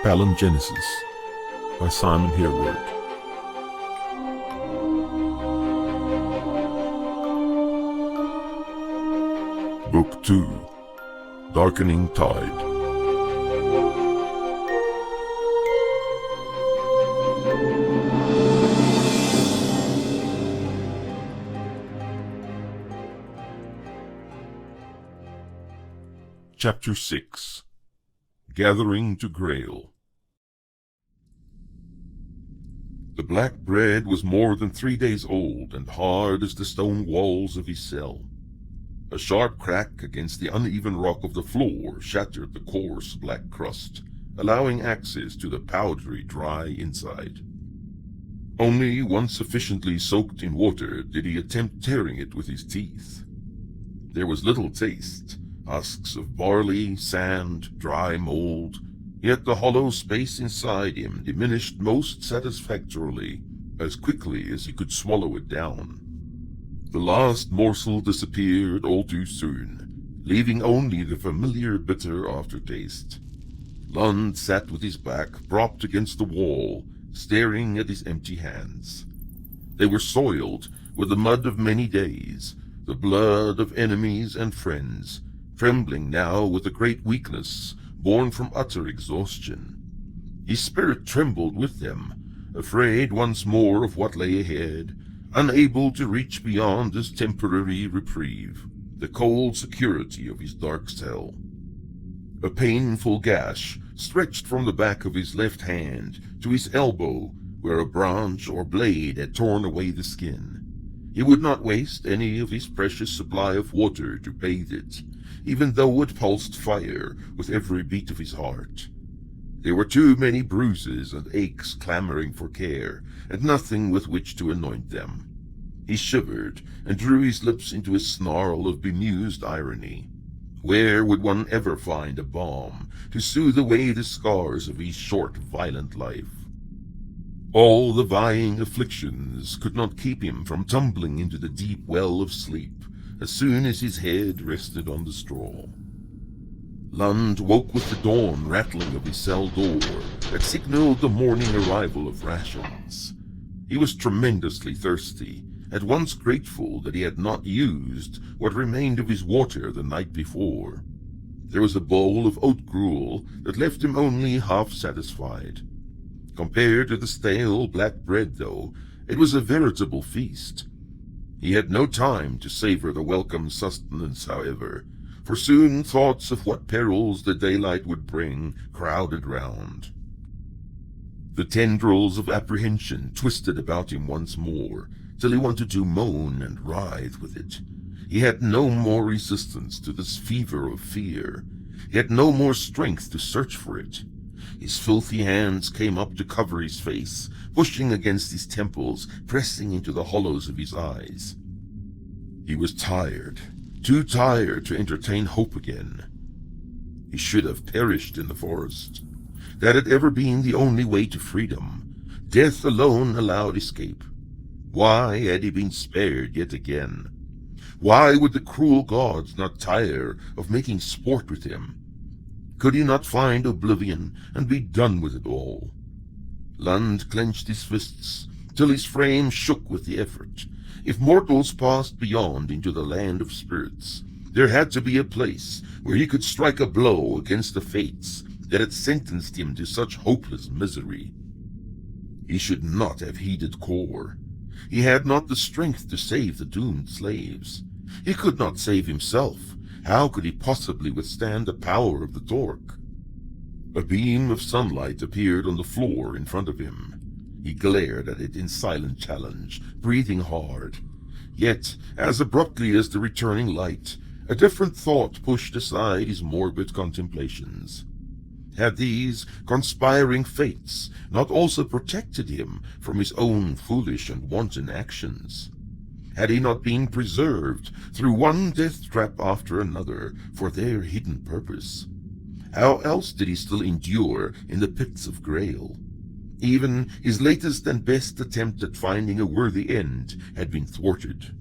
Palingenesis by Simon Hereward. Book 2, Darkening Tide. Chapter 6, Gathering to Graille. The black bread was more than 3 days old, and hard as the stone walls of his cell. A sharp crack against the uneven rock of the floor shattered the coarse black crust, allowing access to the powdery dry inside. Only once sufficiently soaked in water did he attempt tearing it with his teeth. There was little taste, husks of barley, sand, dry mold, yet the hollow space inside him diminished most satisfactorily as quickly as he could swallow it down. The last morsel disappeared all too soon, leaving only the familiar bitter aftertaste. Lund sat with his back propped against the wall, staring at his empty hands. They were soiled with the mud of many days, the blood of enemies and friends, trembling now with a great weakness born from utter exhaustion. His spirit trembled with them, afraid once more of what lay ahead, unable to reach beyond this temporary reprieve, the cold security of his dark cell. A painful gash stretched from the back of his left hand to his elbow, where a branch or blade had torn away the skin. He would not waste any of his precious supply of water to bathe it, even though it pulsed fire with every beat of his heart. There were too many bruises and aches clamoring for care, and nothing with which to anoint them. He shivered and drew his lips into a snarl of bemused irony. Where would one ever find a balm to soothe away the scars of his short, violent life? All the vying afflictions could not keep him from tumbling into the deep well of sleep as soon as his head rested on the straw. Lund woke with the dawn rattling of his cell door that signaled the morning arrival of rations. He was tremendously thirsty, at once grateful that he had not used what remained of his water the night before. There was a bowl of oat gruel that left him only half satisfied. Compared to the stale black bread, though, it was a veritable feast. He had no time to savor the welcome sustenance, however, for soon thoughts of what perils the daylight would bring crowded round. The tendrils of apprehension twisted about him once more, till he wanted to moan and writhe with it. He had no more resistance to this fever of fear. He had no more strength to search for it. His filthy hands came up to cover his face, pushing against his temples, pressing into the hollows of his eyes. He was tired, too tired to entertain hope again. He should have perished in the forest. That had ever been the only way to freedom. Death alone allowed escape. Why had he been spared yet again? Why would the cruel gods not tire of making sport with him? Could he not find oblivion and be done with it all? Lund clenched his fists till his frame shook with the effort. If mortals passed beyond into the land of spirits, there had to be a place where he could strike a blow against the fates that had sentenced him to such hopeless misery. He should not have heeded Kor. He had not the strength to save the doomed slaves. He could not save himself. How could he possibly withstand the power of the torque? A beam of sunlight appeared on the floor in front of him. He glared at it in silent challenge, breathing hard. Yet, as abruptly as the returning light, a different thought pushed aside his morbid contemplations. Had these conspiring fates not also protected him from his own foolish and wanton actions? Had he not been preserved through one death trap after another for their hidden purpose? How else did he still endure in the pits of Graille? Even his latest and best attempt at finding a worthy end had been thwarted.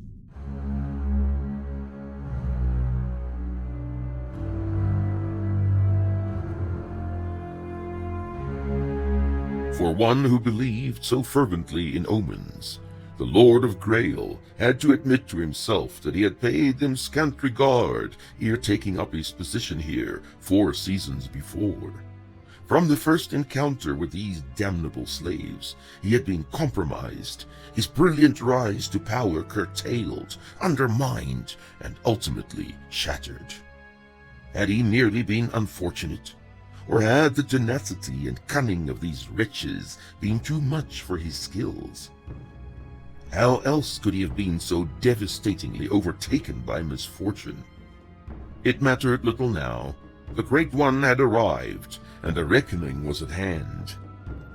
For one who believed so fervently in omens, the Lord of Graille had to admit to himself that he had paid them scant regard ere taking up his position here 4 seasons before. From the first encounter with these damnable slaves, he had been compromised, his brilliant rise to power curtailed, undermined, and ultimately shattered. Had he merely been unfortunate? Or had the tenacity and cunning of these wretches been too much for his skills? How else could he have been so devastatingly overtaken by misfortune? It mattered little now. The Great One had arrived, and a reckoning was at hand.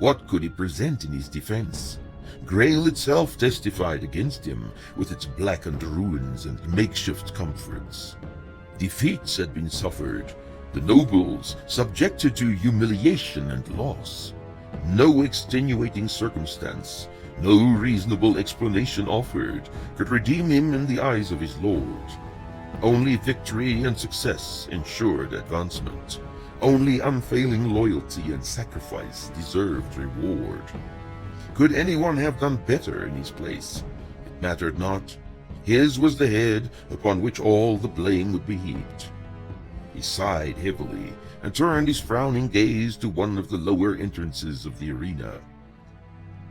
What could he present in his defense? Graille itself testified against him, with its blackened ruins and makeshift comforts. Defeats had been suffered, the nobles subjected to humiliation and loss. No extenuating circumstance, no reasonable explanation offered, could redeem him in the eyes of his lord. Only victory and success ensured advancement. Only unfailing loyalty and sacrifice deserved reward. Could anyone have done better in his place? It mattered not. His was the head upon which all the blame would be heaped. He sighed heavily and turned his frowning gaze to one of the lower entrances of the arena.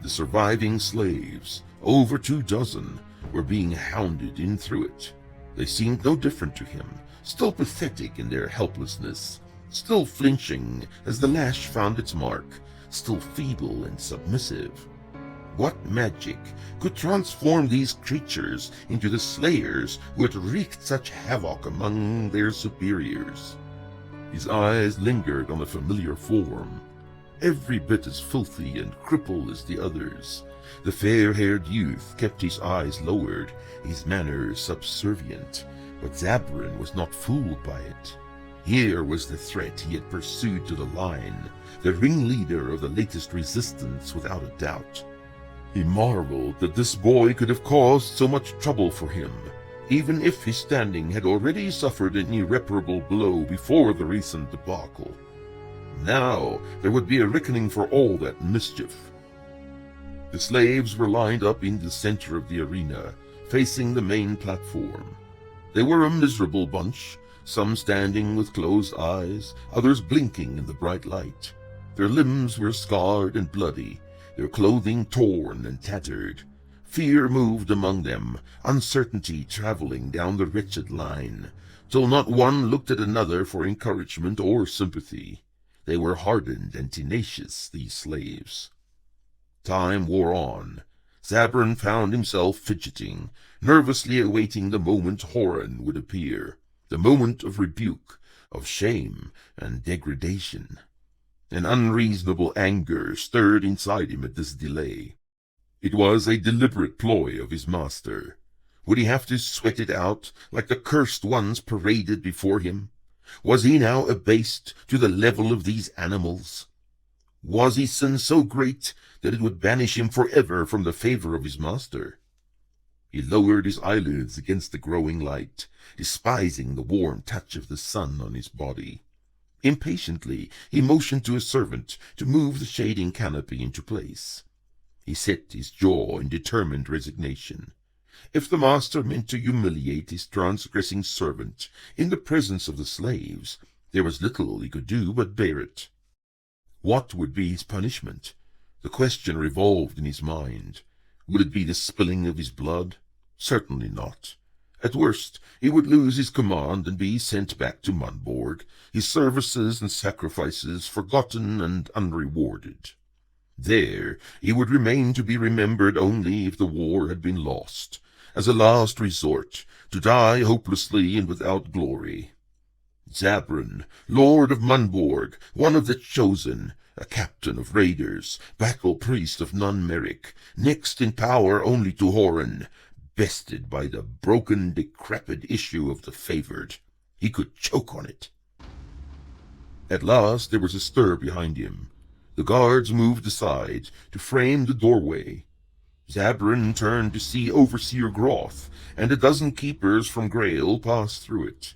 The surviving slaves, over 24, were being hounded in through it. They seemed no different to him, still pathetic in their helplessness, still flinching as the lash found its mark, still feeble and submissive. What magic could transform these creatures into the slayers who had wreaked such havoc among their superiors? His eyes lingered on a familiar form, every bit as filthy and crippled as the others. The fair-haired youth kept his eyes lowered, his manner subservient, but Zabran was not fooled by it. Here was the threat he had pursued to the line, the ringleader of the latest resistance without a doubt. He marveled that this boy could have caused so much trouble for him, even if his standing had already suffered an irreparable blow before the recent debacle. Now there would be a reckoning for all that mischief. The slaves were lined up in the center of the arena, facing the main platform. They were a miserable bunch, some standing with closed eyes, others blinking in the bright light. Their limbs were scarred and bloody, their clothing torn and tattered. Fear moved among them, uncertainty traveling down the wretched line, till not one looked at another for encouragement or sympathy. They were hardened and tenacious, these slaves. Time wore on. Zabran found himself fidgeting, nervously awaiting the moment Horan would appear, the moment of rebuke, of shame and degradation. An unreasonable anger stirred inside him at this delay. It was a deliberate ploy of his master. Would he have to sweat it out like the cursed ones paraded before him? Was he now abased to the level of these animals? Was his sin so great that it would banish him forever from the favor of his master? He lowered his eyelids against the growing light, despising the warm touch of the sun on his body. Impatiently, he motioned to a servant to move the shading canopy into place. He set his jaw in determined resignation. If the master meant to humiliate his transgressing servant in the presence of the slaves, there was little he could do but bear it. What would be his punishment? The question revolved in his mind. Would it be the spilling of his blood? Certainly not. At worst, he would lose his command and be sent back to Munborg, his services and sacrifices forgotten and unrewarded. There he would remain to be remembered only if the war had been lost, as a last resort, to die hopelessly and without glory. Zabran, Lord of Munborg, one of the chosen, a captain of raiders, battle priest of Nunmeric, next in power only to Horan, bested by the broken, decrepit issue of the favored. He could choke on it. At last there was a stir behind him. The guards moved aside to frame the doorway. Zabran turned to see Overseer Groth and a dozen keepers from Graille pass through it.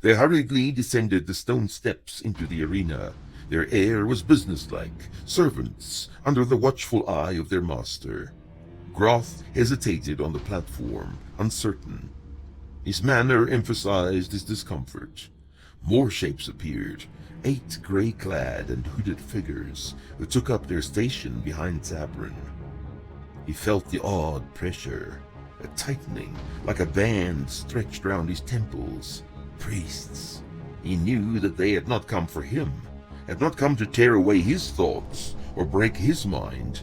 They hurriedly descended the stone steps into the arena, Their air was businesslike, servants under the watchful eye of their master. Groth hesitated on the platform, uncertain. His manner emphasized his discomfort. More shapes appeared, 8 gray-clad and hooded figures who took up their station behind Zabrin. He felt the odd pressure, a tightening, like a band stretched round his temples. Priests. He knew that they had not come for him, had not come to tear away his thoughts or break his mind.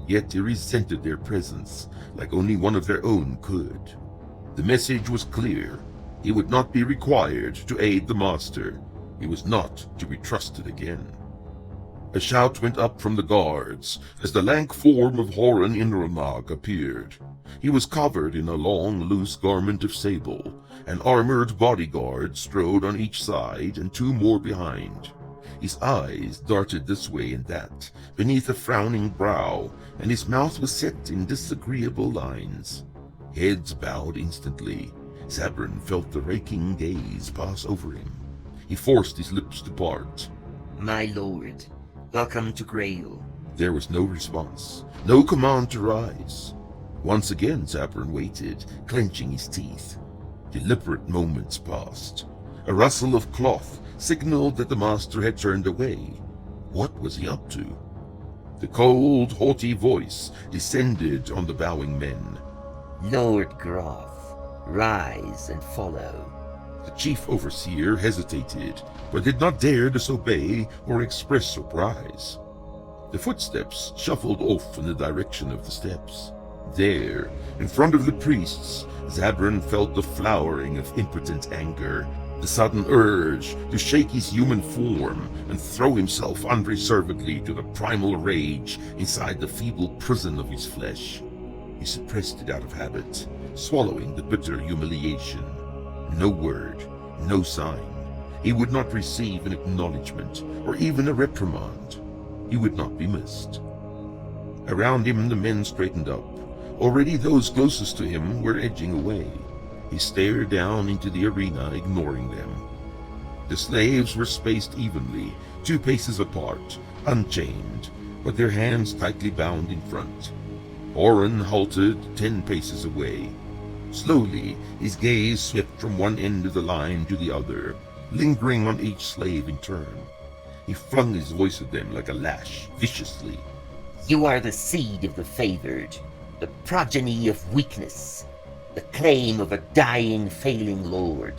Yet he resented their presence like only one of their own could. The message was clear. He would not be required to aid the master. He was not to be trusted again. A shout went up from the guards as the lank form of Horan Inranag appeared. He was covered in a long, loose garment of sable. An armored bodyguard strode on each side and 2 more behind. His eyes darted this way and that, beneath a frowning brow, and his mouth was set in disagreeable lines. Heads bowed instantly. Zabrin felt the raking gaze pass over him. He forced his lips to part. My lord, welcome to Graille. There was no response, no command to rise. Once again Zabrin waited, clenching his teeth. Deliberate moments passed. A rustle of cloth signaled that the master had turned away. What was he up to? The cold, haughty voice descended on the bowing men. Lord Groth, rise and follow. The chief overseer hesitated, but did not dare disobey or express surprise. The footsteps shuffled off in the direction of the steps. There, in front of the priests, Zabrin felt the flowering of impotent anger, the sudden urge to shake his human form and throw himself unreservedly to the primal rage inside the feeble prison of his flesh. He suppressed it out of habit, swallowing the bitter humiliation. No word, no sign. He would not receive an acknowledgement or even a reprimand. He would not be missed. Around him the men straightened up. Already those closest to him were edging away. He stared down into the arena, ignoring them. The slaves were spaced evenly, 2 paces apart, unchained, but their hands tightly bound in front. Horan halted 10 paces away. Slowly, his gaze swept from one end of the line to the other, lingering on each slave in turn. He flung his voice at them like a lash, viciously. You are the seed of the favored, the progeny of weakness, the claim of a dying, failing lord.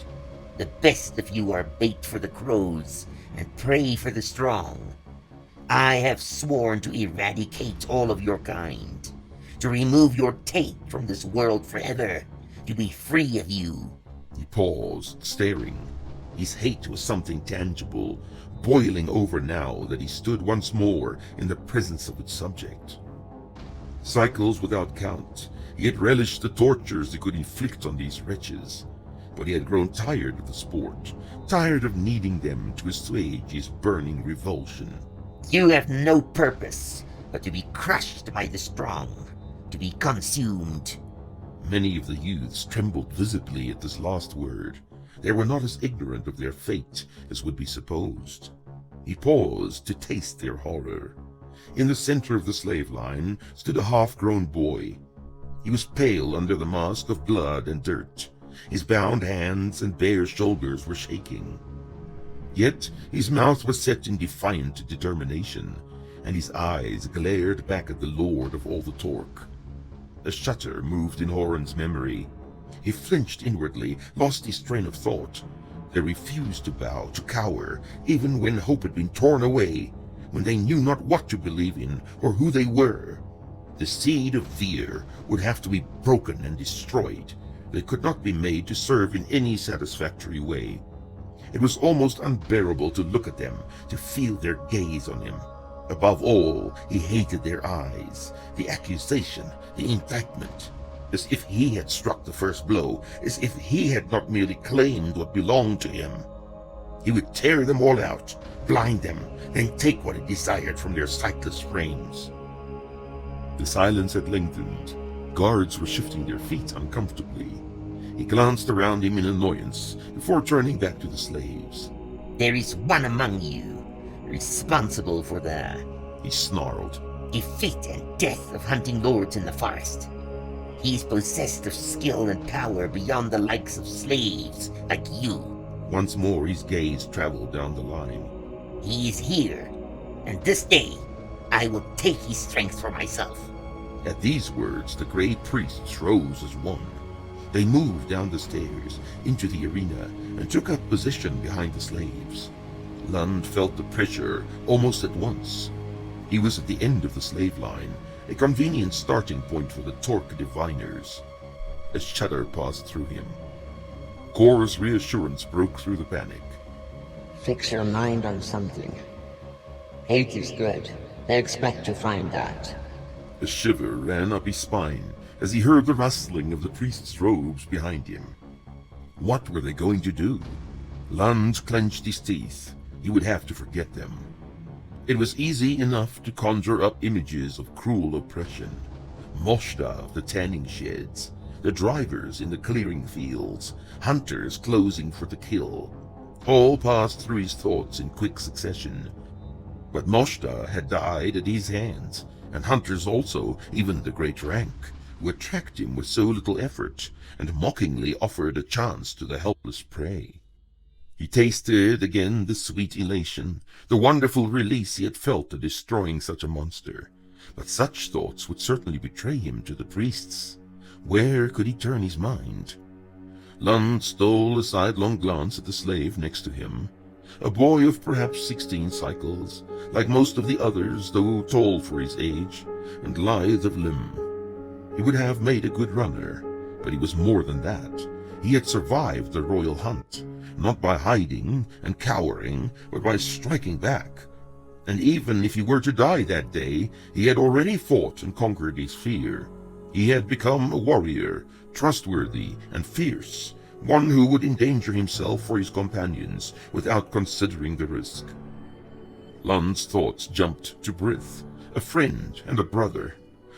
The best of you are bait for the crows and prey for the strong. I have sworn to eradicate all of your kind, to remove your taint from this world forever, to be free of you. He paused, staring. His hate was something tangible, boiling over now that he stood once more in the presence of its subject. Cycles without count, he had relished the tortures he could inflict on these wretches, but he had grown tired of the sport, tired of needing them to assuage his burning revulsion. You have no purpose but to be crushed by the strong, to be consumed. Many of the youths trembled visibly at this last word. They were not as ignorant of their fate as would be supposed. He paused to taste their horror. In the center of the slave line stood a half-grown boy. He was pale under the mask of blood and dirt. His bound hands and bare shoulders were shaking. Yet his mouth was set in defiant determination, and his eyes glared back at the lord of all the torque. A shudder moved in Horan's memory. He flinched inwardly, lost his train of thought. They refused to bow, to cower, even when hope had been torn away, when they knew not what to believe in or who they were. The seed of fear would have to be broken and destroyed. They could not be made to serve in any satisfactory way. It was almost unbearable to look at them, to feel their gaze on him. Above all, he hated their eyes, the accusation, the indictment, as if he had struck the first blow, as if he had not merely claimed what belonged to him. He would tear them all out, blind them, and take what he desired from their sightless frames. The silence had lengthened. Guards were shifting their feet uncomfortably. He glanced around him in annoyance before turning back to the slaves. There is one among you, responsible for the he snarled. defeat and death of hunting lords in the forest. He's possessed of skill and power beyond the likes of slaves like you. Once more his gaze traveled down the line. He is here, and this day I will take his strength for myself. At these words, the grey priests rose as one. They moved down the stairs into the arena and took up position behind the slaves. Lund felt the pressure almost at once. He was at the end of the slave line, a convenient starting point for the Torque diviners. A shudder passed through him. Kor's reassurance broke through the panic. Fix your mind on something. Hate is good. They expect to find that. A shiver ran up his spine as he heard the rustling of the priest's robes behind him. What were they going to do? Lund clenched his teeth. He would have to forget them. It was easy enough to conjure up images of cruel oppression. Moshta of the tanning sheds, the drivers in the clearing fields, hunters closing for the kill. All passed through his thoughts in quick succession. But Moshta had died at his hands, and hunters also, even the great rank, who attacked him with so little effort, and mockingly offered a chance to the helpless prey. He tasted again the sweet elation, the wonderful release he had felt at destroying such a monster. But such thoughts would certainly betray him to the priests. Where could he turn his mind? Lund stole a sidelong glance at the slave next to him, a boy of perhaps 16 cycles, like most of the others, though tall for his age, and lithe of limb. He would have made a good runner, but he was more than that. He had survived the royal hunt, not by hiding and cowering, but by striking back. And even if he were to die that day, he had already fought and conquered his fear. He had become a warrior, trustworthy and fierce, one who would endanger himself for his companions without considering the risk. Lund's thoughts jumped to Brith, a friend and a brother,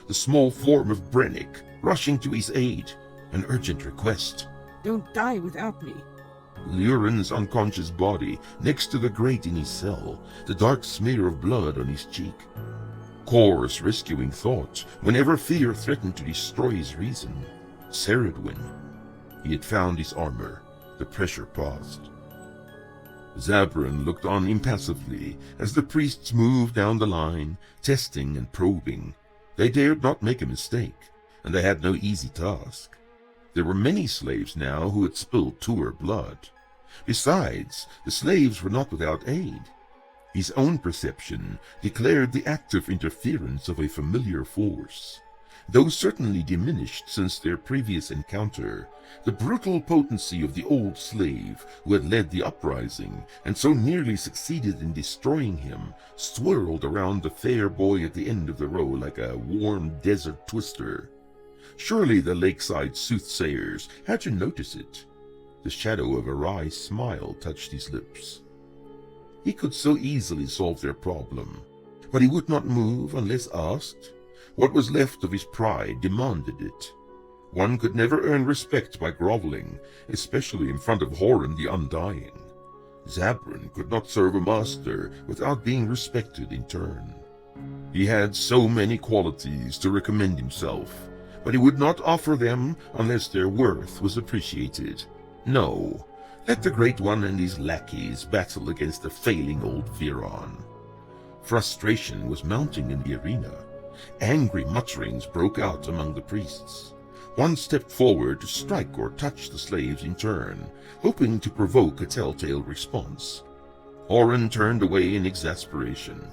the small form of Brennick rushing to his aid, an urgent request. Don't die without me. Lurin's unconscious body next to the grate in his cell, the dark smear of blood on his cheek. Kor's rescuing thought whenever fear threatened to destroy his reason. Ceridwen. He had found his armor. The pressure paused. Zabran looked on impassively as the priests moved down the line, testing and probing. They dared not make a mistake, and they had no easy task. There were many slaves now who had spilled Tuer blood. Besides, the slaves were not without aid. His own perception declared the active interference of a familiar force. Though certainly diminished since their previous encounter, the brutal potency of the old slave who had led the uprising and so nearly succeeded in destroying him swirled around the fair boy at the end of the row like a warm desert twister. Surely the lakeside soothsayers had to notice it. The shadow of a wry smile touched his lips. He could so easily solve their problem, but he would not move unless asked. What was left of his pride demanded it. One could never earn respect by groveling, especially in front of Horan the Undying. Zabran could not serve a master without being respected in turn. He had so many qualities to recommend himself, but he would not offer them unless their worth was appreciated. No, let the Great One and his lackeys battle against the failing old Viron. Frustration was mounting in the arena. Angry mutterings broke out among the priests. One stepped forward to strike or touch the slaves in turn, hoping to provoke a telltale response. Horan turned away in exasperation.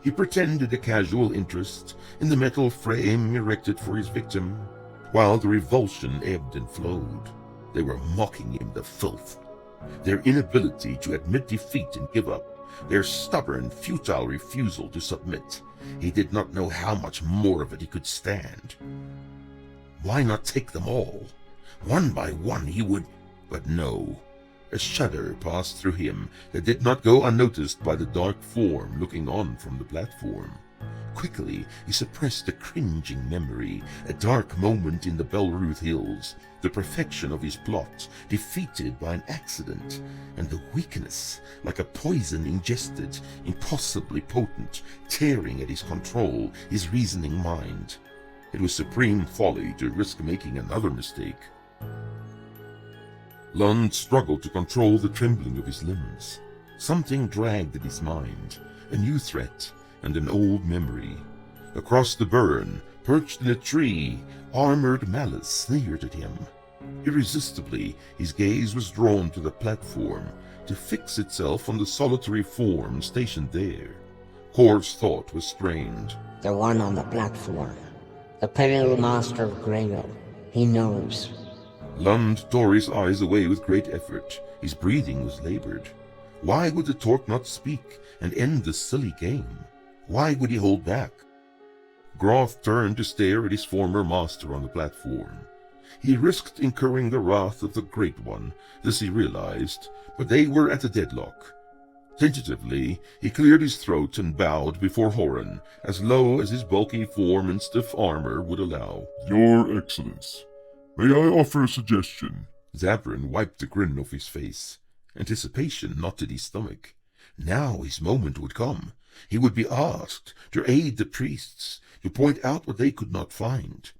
He pretended a casual interest in the metal frame erected for his victim, while the revulsion ebbed and flowed. They were mocking him, the filth. Their inability to admit defeat and give up, their stubborn, futile refusal to submit. He did not know how much more of it he could stand. Why not take them all? One by one he would... But no. A shudder passed through him that did not go unnoticed by the dark form looking on from the platform. Quickly, he suppressed a cringing memory, a dark moment in the Belruth Hills, the perfection of his plot, defeated by an accident, and the weakness, like a poison ingested, impossibly potent, tearing at his control, his reasoning mind. It was supreme folly to risk making another mistake. Lund struggled to control the trembling of his limbs. Something dragged at his mind, a new threat and an old memory. Across the burn, perched in a tree, armored malice sneered at him. Irresistibly, his gaze was drawn to the platform, to fix itself on the solitary form stationed there. Kor's thought was strained. The one on the platform. The pale master of Graille. He knows. Lund tore his eyes away with great effort. His breathing was labored. Why would the Torque not speak and end this silly game? Why would he hold back? Groth turned to stare at his former master on the platform. He risked incurring the wrath of the Great One, this he realized, but they were at a deadlock. Tentatively, he cleared his throat and bowed before Horan, as low as his bulky form and stiff armor would allow. Your Excellence, may I offer a suggestion? Zabrin wiped the grin off his face. Anticipation knotted his stomach. Now his moment would come. He would be asked to aid the priests, to point out what they could not find.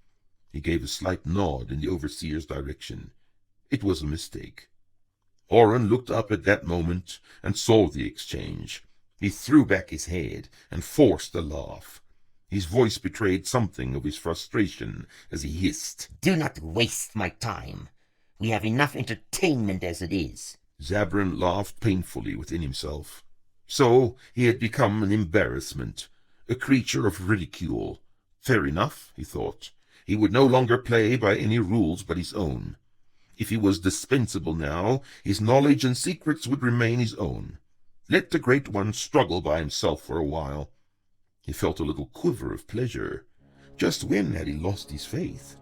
He gave a slight nod in the overseer's direction. It was a mistake. Horan looked up at that moment and saw the exchange. He threw back his head and forced a laugh. His voice betrayed something of his frustration as he hissed, Do not waste my time. We have enough entertainment as it is. Zabrin laughed painfully within himself. So he had become an embarrassment, a creature of ridicule. Fair enough, he thought. He would no longer play by any rules but his own. If he was dispensable now, his knowledge and secrets would remain his own. Let the Great One struggle by himself for a while. He felt a little quiver of pleasure. Just when had he lost his faith?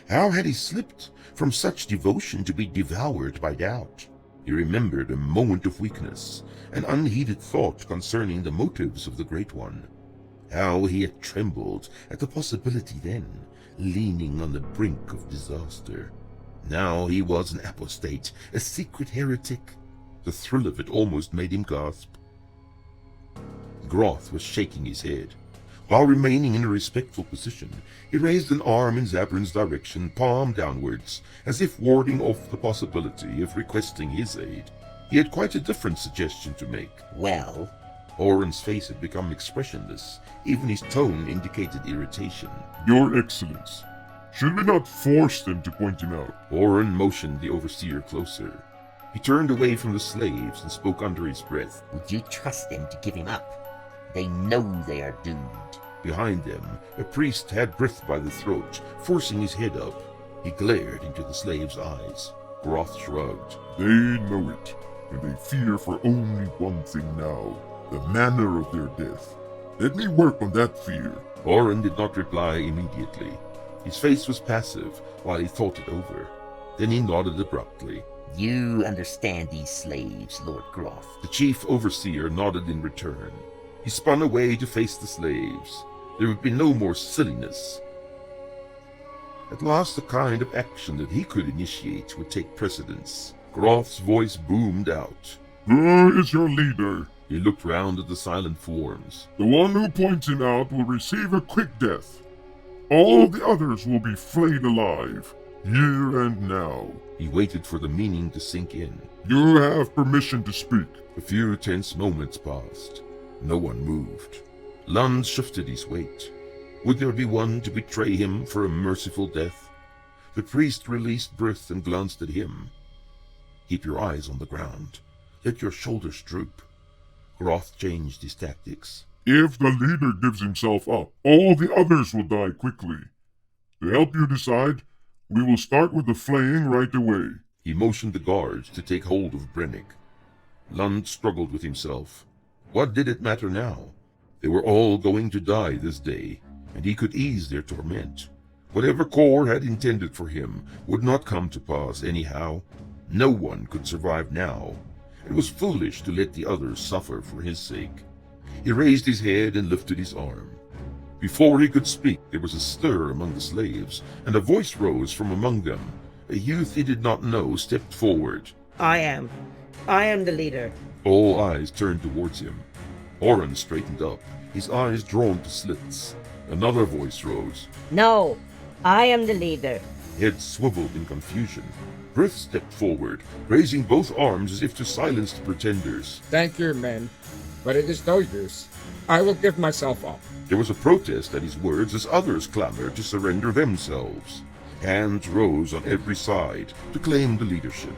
How had he slipped from such devotion to be devoured by doubt? He remembered a moment of weakness, an unheeded thought concerning the motives of the Great One. How he had trembled at the possibility then, leaning on the brink of disaster. Now he was an apostate, a secret heretic. The thrill of it almost made him gasp. Groth was shaking his head. While remaining in a respectful position, he raised an arm in Zabrin's direction, palm downwards, as if warding off the possibility of requesting his aid. He had quite a different suggestion to make. Well? Horan's face had become expressionless. Even his tone indicated irritation. Your Excellence, should we not force them to point him out? Horan motioned the overseer closer. He turned away from the slaves and spoke under his breath. Would you trust them to give him up? They know they are doomed. Behind them, a priest had Brith by the throat, forcing his head up. He glared into the slave's eyes. Groth shrugged. They know it, and they fear for only one thing now, the manner of their death. Let me work on that fear. Horan did not reply immediately. His face was passive while he thought it over. Then he nodded abruptly. You understand these slaves, Lord Groth. The chief overseer nodded in return. He spun away to face the slaves. There would be no more silliness. At last, the kind of action that he could initiate would take precedence. Groth's voice boomed out. There is your leader. He looked round at the silent forms. The one who points him out will receive a quick death. All the others will be flayed alive, here and now. He waited for the meaning to sink in. You have permission to speak. A few tense moments passed. No one moved. Lund shifted his weight. Would there be one to betray him for a merciful death? The priest released Brith and glanced at him. Keep your eyes on the ground. Let your shoulders droop. Groth changed his tactics. If the leader gives himself up, all the others will die quickly. To help you decide, we will start with the flaying right away. He motioned the guards to take hold of Brennick. Lund struggled with himself. What did it matter now? They were all going to die this day, and he could ease their torment. Whatever Kor had intended for him would not come to pass anyhow. No one could survive now. It was foolish to let the others suffer for his sake. He raised his head and lifted his arm. Before he could speak, there was a stir among the slaves, and a voice rose from among them. A youth he did not know stepped forward. I am the leader. All eyes turned towards him. Oren straightened up, his eyes drawn to slits. Another voice rose. No, I am the leader. Head swiveled in confusion. Brith stepped forward, raising both arms as if to silence the pretenders. Thank you, men, but it is no use. I will give myself up. There was a protest at his words as others clamored to surrender themselves. Hands rose on every side to claim the leadership.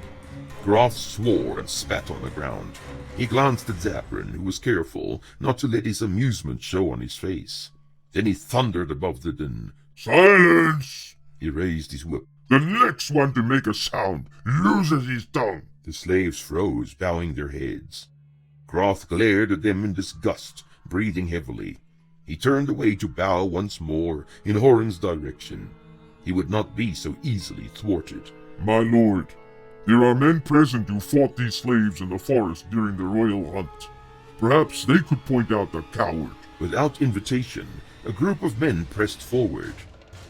Groth swore and spat on the ground. He glanced at Zabrin, who was careful not to let his amusement show on his face. Then he thundered above the din. Silence! He raised his whip. The next one to make a sound loses his tongue. The slaves froze, bowing their heads. Groth glared at them in disgust, breathing heavily. He turned away to bow once more in Horan's direction. He would not be so easily thwarted. My lord, there are men present who fought these slaves in the forest during the royal hunt. Perhaps they could point out the coward. Without invitation, a group of men pressed forward.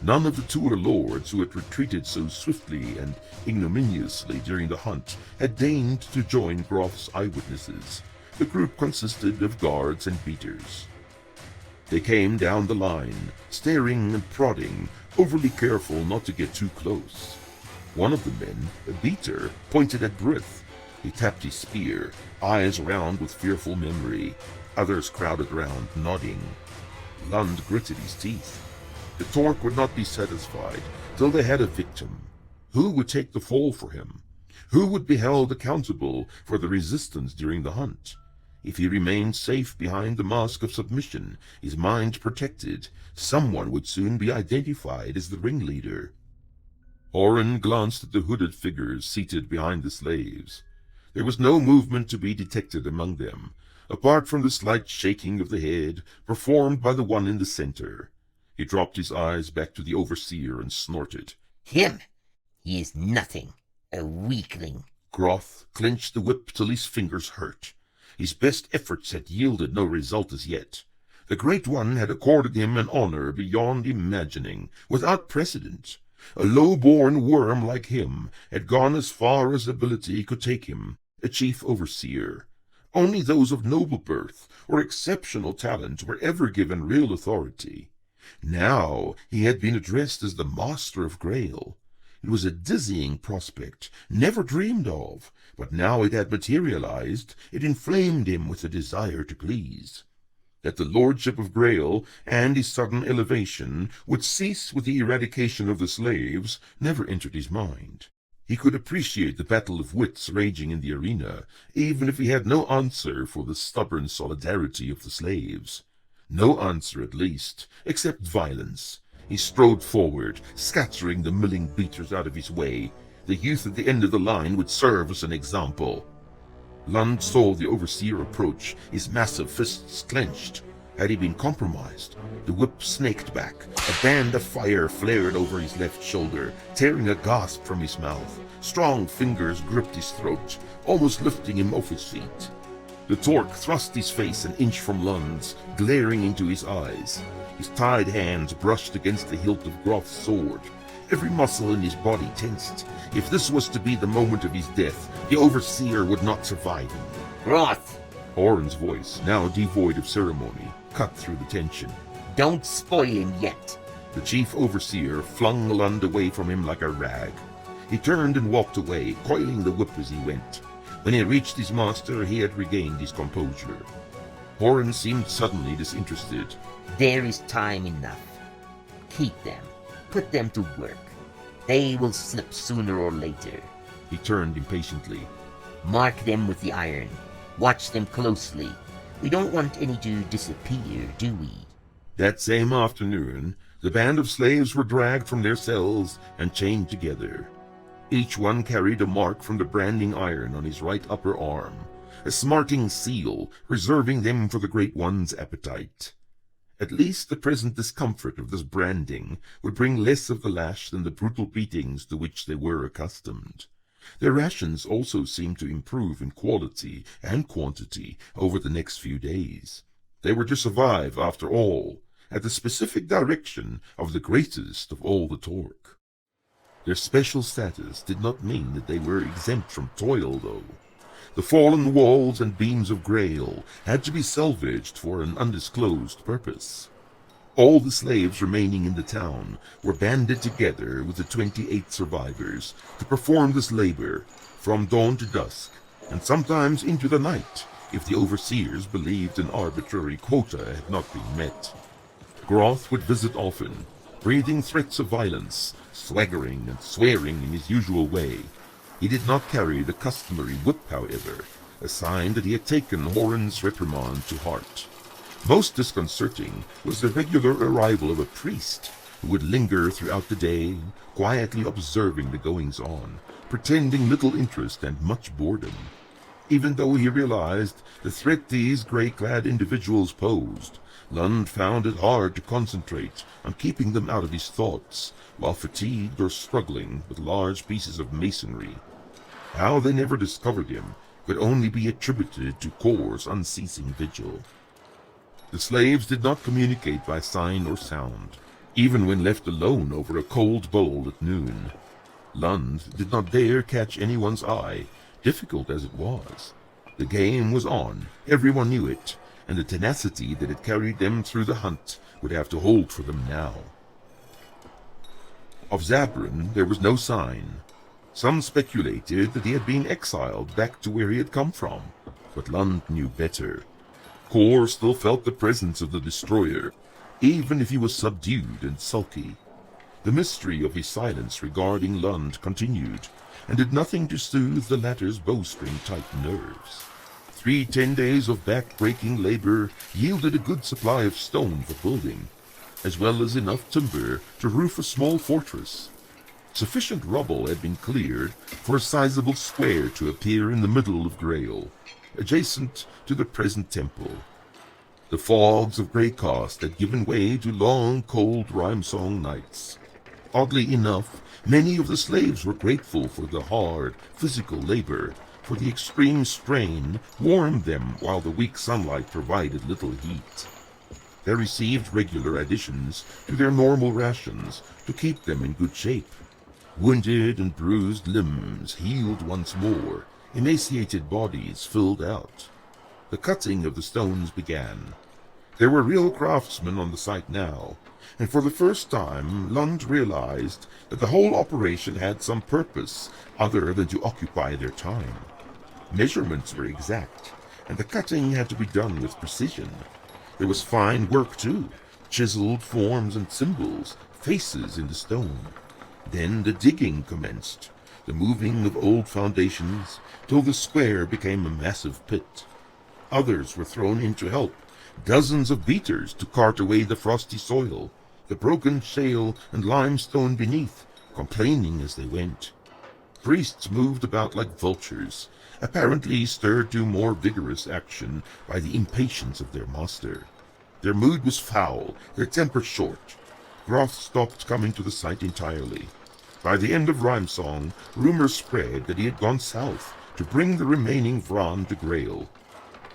None of the Tuor lords who had retreated so swiftly and ignominiously during the hunt had deigned to join Groth's eyewitnesses. The group consisted of guards and beaters. They came down the line, staring and prodding, overly careful not to get too close. One of the men, a beater, pointed at Brith. He tapped his spear, eyes round with fearful memory. Others crowded round, nodding. Lund gritted his teeth. The Torque would not be satisfied till they had a victim. Who would take the fall for him? Who would be held accountable for the resistance during the hunt? If he remained safe behind the mask of submission, his mind protected, someone would soon be identified as the ringleader. Oren glanced at the hooded figures seated behind the slaves. There was no movement to be detected among them, apart from the slight shaking of the head performed by the one in the center. He dropped his eyes back to the overseer and snorted. Him? He is nothing. A weakling. Groth clenched the whip till his fingers hurt. His best efforts had yielded no result as yet. The Great One had accorded him an honor beyond imagining, without precedent. A low-born worm like him had gone as far as ability could take him, a chief overseer. Only those of noble birth or exceptional talent were ever given real authority. Now he had been addressed as the master of Graille. It was a dizzying prospect, never dreamed of, but now it had materialized, it inflamed him with a desire to please. That the lordship of Graille and his sudden elevation would cease with the eradication of the slaves never entered his mind. He could appreciate the battle of wits raging in the arena, even if he had no answer for the stubborn solidarity of the slaves. No answer, at least, except violence. He strode forward, scattering the milling beaters out of his way. The youth at the end of the line would serve as an example. Lund saw the overseer approach, his massive fists clenched. Had he been compromised? The whip snaked back. A band of fire flared over his left shoulder, tearing a gasp from his mouth. Strong fingers gripped his throat, almost lifting him off his feet. The Torque thrust his face an inch from Lund's, glaring into his eyes. His tied hands brushed against the hilt of Groth's sword. Every muscle in his body tensed. If this was to be the moment of his death, the Overseer would not survive him. Groth! Oren's voice, now devoid of ceremony, cut through the tension. Don't spoil him yet. The Chief Overseer flung Lund away from him like a rag. He turned and walked away, coiling the whip as he went. When he reached his master, he had regained his composure. Oren seemed suddenly disinterested. There is time enough. Keep them. Put them to work. They will slip sooner or later. He turned impatiently. Mark them with the iron. Watch them closely. We don't want any to disappear, do we? That same afternoon, the band of slaves were dragged from their cells and chained together. Each one carried a mark from the branding iron on his right upper arm, a smarting seal reserving them for the Great One's appetite. At least the present discomfort of this branding would bring less of the lash than the brutal beatings to which they were accustomed. Their rations also seemed to improve in quality and quantity over the next few days. They were to survive, after all, at the specific direction of the greatest of all the torque. Their special status did not mean that they were exempt from toil, though. The fallen walls and beams of Graille had to be salvaged for an undisclosed purpose. All the slaves remaining in the town were banded together with the 28 survivors to perform this labor from dawn to dusk, and sometimes into the night, if the overseers believed an arbitrary quota had not been met. Groth would visit often, breathing threats of violence, swaggering and swearing in his usual way. He did not carry the customary whip, however, a sign that he had taken Horan's reprimand to heart. Most disconcerting was the regular arrival of a priest who would linger throughout the day, quietly observing the goings-on, pretending little interest and much boredom. Even though he realized the threat these gray-clad individuals posed, Lund found it hard to concentrate on keeping them out of his thoughts while fatigued or struggling with large pieces of masonry. How they never discovered him could only be attributed to Kor's unceasing vigil. The slaves did not communicate by sign or sound, even when left alone over a cold bowl at noon. Lund did not dare catch anyone's eye, difficult as it was. The game was on, everyone knew it, and the tenacity that had carried them through the hunt would have to hold for them now. Of Zabrin there was no sign. Some speculated that he had been exiled back to where he had come from, but Lund knew better. Kor still felt the presence of the destroyer, even if he was subdued and sulky. The mystery of his silence regarding Lund continued, and did nothing to soothe the latter's bowstring-tight nerves. 10 days of back-breaking labor yielded a good supply of stone for building, as well as enough timber to roof a small fortress. Sufficient rubble had been cleared for a sizable square to appear in the middle of Graille, adjacent to the present temple. The fogs of Greycost had given way to long, cold rhyme-song nights. Oddly enough, many of the slaves were grateful for the hard, physical labor, for the extreme strain warmed them while the weak sunlight provided little heat. They received regular additions to their normal rations to keep them in good shape. Wounded and bruised limbs healed once more, emaciated bodies filled out. The cutting of the stones began. There were real craftsmen on the site now, and for the first time Lund realized that the whole operation had some purpose other than to occupy their time. Measurements were exact, and the cutting had to be done with precision. There was fine work, too, chiseled forms and symbols, faces in the stone. Then the digging commenced, the moving of old foundations, till the square became a massive pit. Others were thrown in to help, dozens of beaters to cart away the frosty soil, the broken shale and limestone beneath, complaining as they went. Priests moved about like vultures, apparently stirred to more vigorous action by the impatience of their master. Their mood was foul, their temper short. Groth stopped coming to the site entirely. By the end of Rhymesong, rumors spread that he had gone south to bring the remaining Vran to Graille.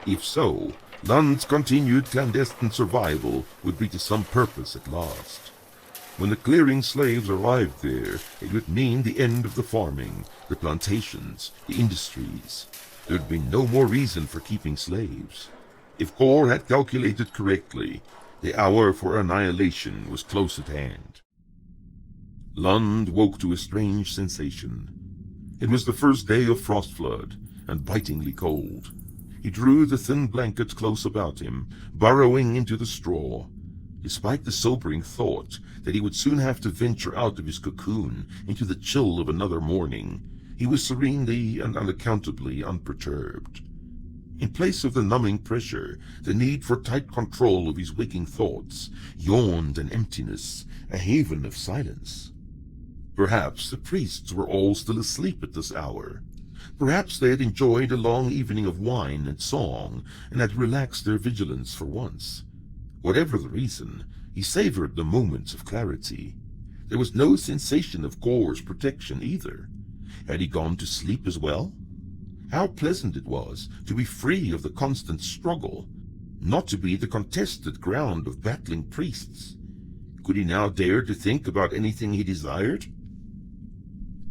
If so, Lund's continued clandestine survival would be to some purpose at last. When the clearing slaves arrived there, it would mean the end of the farming, the plantations, the industries. There would be no more reason for keeping slaves. If Kor had calculated correctly, the hour for annihilation was close at hand. Lund woke to a strange sensation. It was the first day of frost flood, and bitingly cold. He drew the thin blanket close about him, burrowing into the straw. Despite the sobering thought that he would soon have to venture out of his cocoon into the chill of another morning, he was serenely and unaccountably unperturbed. In place of the numbing pressure, the need for tight control of his waking thoughts yawned an emptiness, a haven of silence. Perhaps the priests were all still asleep at this hour. Perhaps they had enjoyed a long evening of wine and song, and had relaxed their vigilance for once. Whatever the reason, he savored the moments of clarity. There was no sensation of Kor's protection either. Had he gone to sleep as well? How pleasant it was to be free of the constant struggle. not to be the contested ground of battling priests. Could he now dare to think about anything he desired?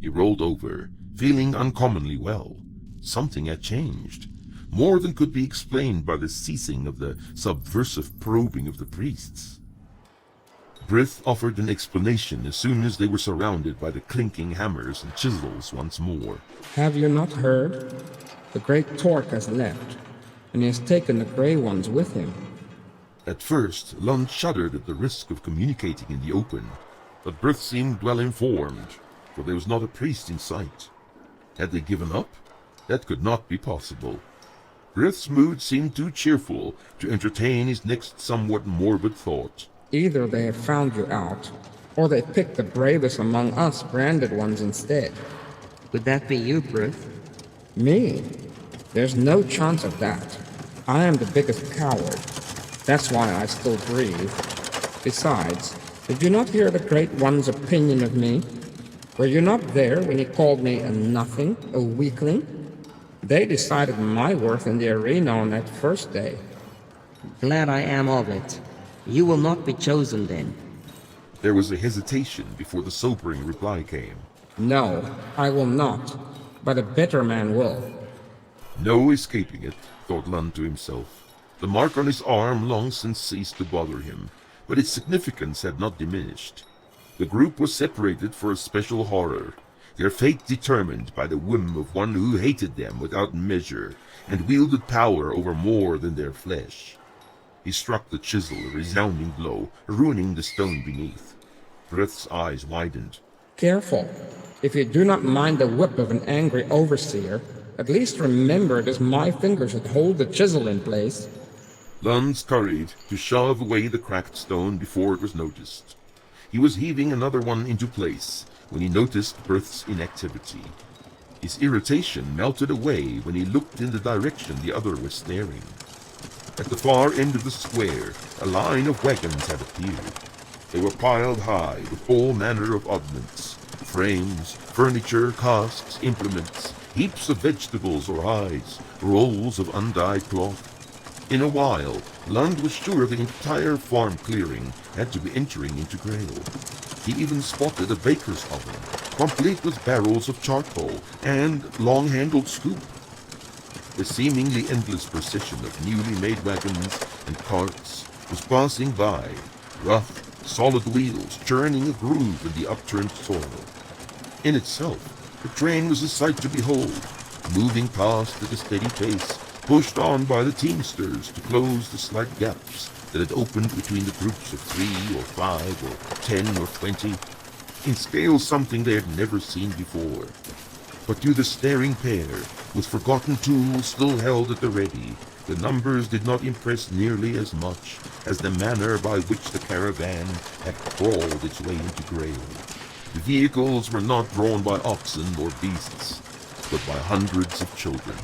He rolled over, feeling uncommonly well. Something had changed, more than could be explained by the ceasing of the subversive probing of the priests. Brith offered an explanation as soon as they were surrounded by the clinking hammers and chisels once more. Have you not heard? The great Torque has left, and he has taken the Grey Ones with him. At first, Lund shuddered at the risk of communicating in the open, but Brith seemed well informed, for there was not a priest in sight. Had they given up? That could not be possible. Brith's mood seemed too cheerful to entertain his next somewhat morbid thought. Either they have found you out, or they picked the bravest among us branded ones instead. Would that be you, Bruce? Me? There's no chance of that. I am the biggest coward. That's why I still breathe. Besides, did you not hear the Great One's opinion of me? Were you not there when he called me a nothing, a weakling? They decided my worth in the arena on that first day. Glad I am of it. You will not be chosen then. There was a hesitation before the sobering reply came. No, I will not, but a better man will. No escaping it, thought Lund to himself. The mark on his arm long since ceased to bother him, but its significance had not diminished. The group was separated for a special horror, their fate determined by the whim of one who hated them without measure and wielded power over more than their flesh. He struck the chisel a resounding blow, ruining the stone beneath. Brith's eyes widened. Careful. If you do not mind the whip of an angry overseer, at least remember it is my fingers that hold the chisel in place. Lund scurried to shove away the cracked stone before it was noticed. He was heaving another one into place when he noticed Brith's inactivity. His irritation melted away when he looked in the direction the other was staring. At the far end of the square, a line of wagons had appeared. They were piled high with all manner of oddments, frames, furniture, casks, implements, heaps of vegetables or hides, rolls of undyed cloth. In a while, Lund was sure the entire farm clearing had to be entering into Graille. He even spotted a baker's oven, complete with barrels of charcoal and long-handled scoop. The seemingly endless procession of newly made wagons and carts was passing by, rough, solid wheels churning a groove in the upturned soil. In itself, the train was a sight to behold, moving past at a steady pace, pushed on by the teamsters to close the slight gaps that had opened between the groups of 3 or 5 or 10 or 20, in scale something they had never seen before. But to the staring pair, with forgotten tools still held at the ready, the numbers did not impress nearly as much as the manner by which the caravan had crawled its way into Graille. The vehicles were not drawn by oxen or beasts, but by hundreds of children.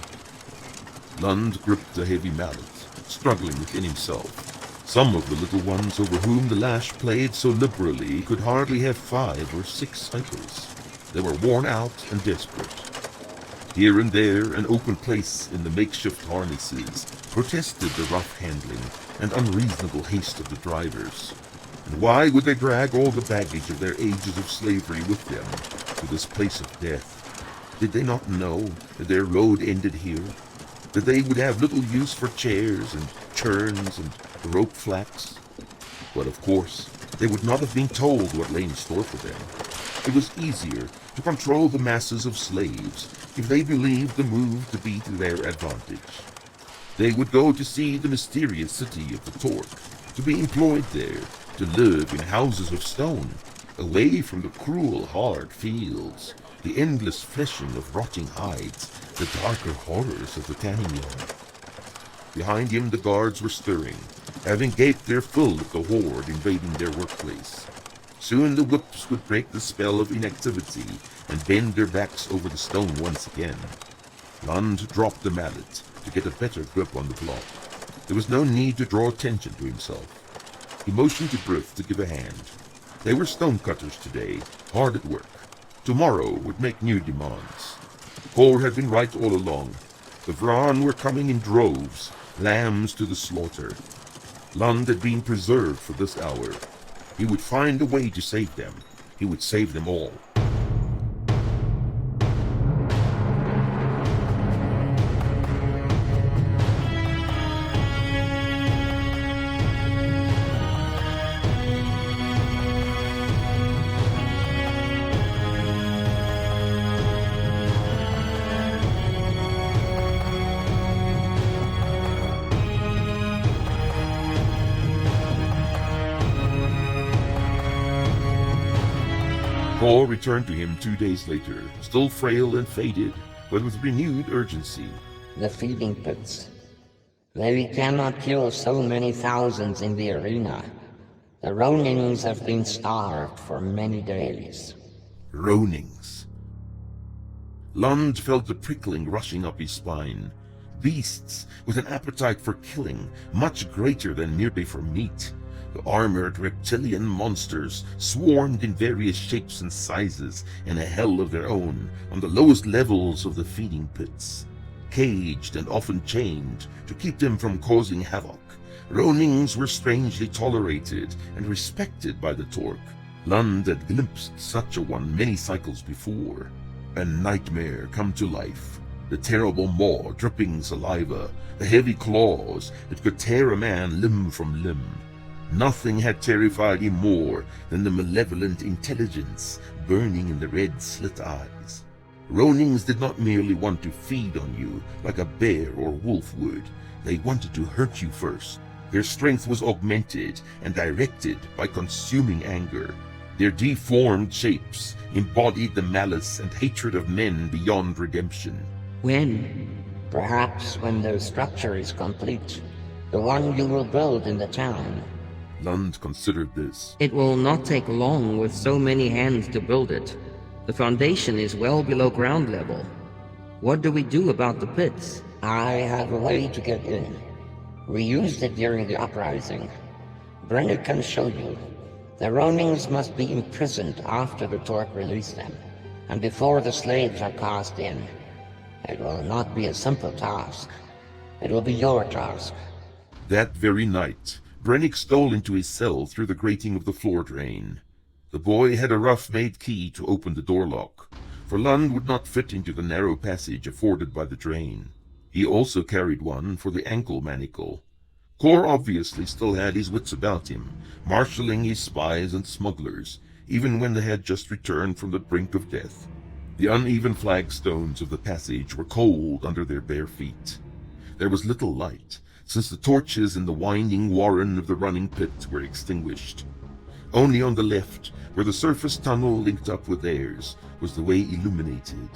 Lund gripped a heavy mallet, struggling within himself. Some of the little ones over whom the lash played so liberally could hardly have 5 or 6 cycles. They were worn out and desperate. Here and there, an open place in the makeshift harnesses protested the rough handling and unreasonable haste of the drivers. And why would they drag all the baggage of their ages of slavery with them to this place of death? Did they not know that their road ended here? That they would have little use for chairs and churns and rope flax? But of course, they would not have been told what lay in store for them. It was easier to control the masses of slaves if they believed the move to be to their advantage. They would go to see the mysterious city of the Torque, to be employed there, to live in houses of stone, away from the cruel, hard fields, the endless fleshing of rotting hides, the darker horrors of the tanning yard. Behind him the guards were stirring, having gaped their fill at the horde invading their workplace. Soon the whips would break the spell of inactivity and bend their backs over the stone once again. Lund dropped the mallet to get a better grip on the block. There was no need to draw attention to himself. He motioned to Brith to give a hand. They were stonecutters today, hard at work. Tomorrow would make new demands. Kor had been right all along. The Vran were coming in droves, lambs to the slaughter. Lund had been preserved for this hour. He would find a way to save them. He would save them all. Thor returned to him 2 days later, still frail and faded, but with renewed urgency. The feeding pits. They cannot kill so many thousands in the arena. The Ronings have been starved for many days. Ronings. Lund felt the prickling rushing up his spine. Beasts with an appetite for killing, much greater than merely for meat. The armored reptilian monsters swarmed in various shapes and sizes in a hell of their own on the lowest levels of the feeding pits. Caged and often chained to keep them from causing havoc, Ronings were strangely tolerated and respected by the Torque. Lund had glimpsed such a one many cycles before. A nightmare come to life. The terrible maw dripping saliva, the heavy claws that could tear a man limb from limb. Nothing had terrified him more than the malevolent intelligence burning in the red slit eyes. Ronings did not merely want to feed on you like a bear or wolf would. They wanted to hurt you first. Their strength was augmented and directed by consuming anger. Their deformed shapes embodied the malice and hatred of men beyond redemption. When? Perhaps when their structure is complete. The one you will build in the town. Lund considered this. It will not take long with so many hands to build it. The foundation is well below ground level. What do we do about the pits? I have a way to get in. We used it during the uprising. Brenner can show you. The Ronings must be imprisoned after the Torque release them, and before the slaves are cast in. It will not be a simple task. It will be your task. That very night, Brennick stole into his cell through the grating of the floor drain. The boy had a rough-made key to open the door lock, for Lund would not fit into the narrow passage afforded by the drain. He also carried one for the ankle manacle. Kor obviously still had his wits about him, marshalling his spies and smugglers, even when they had just returned from the brink of death. The uneven flagstones of the passage were cold under their bare feet. There was little light, since the torches in the winding warren of the running pit were extinguished. Only on the left, where the surface tunnel linked up with theirs, was the way illuminated.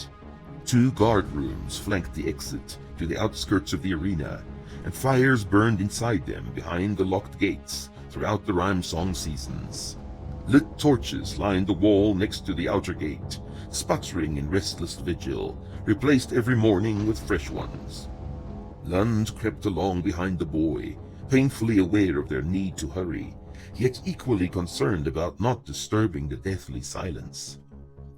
2 guard rooms flanked the exit to the outskirts of the arena, and fires burned inside them behind the locked gates throughout the rhyme song seasons. Lit torches lined the wall next to the outer gate, sputtering in restless vigil, replaced every morning with fresh ones. Lund crept along behind the boy, painfully aware of their need to hurry, yet equally concerned about not disturbing the deathly silence.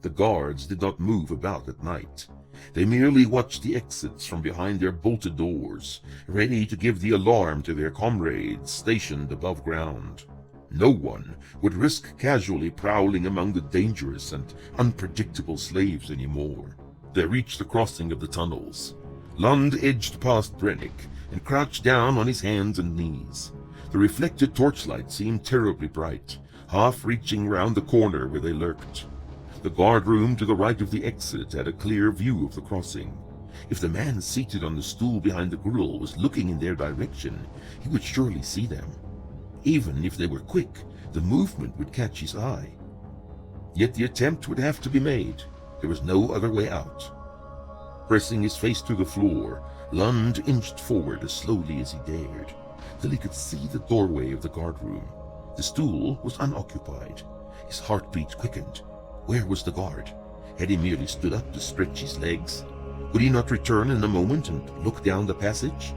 The guards did not move about at night. They merely watched the exits from behind their bolted doors, ready to give the alarm to their comrades stationed above ground. No one would risk casually prowling among the dangerous and unpredictable slaves anymore. They reached the crossing of the tunnels. Lund edged past Brennick and crouched down on his hands and knees. The reflected torchlight seemed terribly bright, half reaching round the corner where they lurked. The guard room to the right of the exit had a clear view of the crossing. If the man seated on the stool behind the grill was looking in their direction, he would surely see them. Even if they were quick, the movement would catch his eye. Yet the attempt would have to be made. There was no other way out. Pressing his face to the floor, Lund inched forward as slowly as he dared, till he could see the doorway of the guard room. The stool was unoccupied. His heartbeat quickened. Where was the guard? Had he merely stood up to stretch his legs? Would he not return in a moment and look down the passage?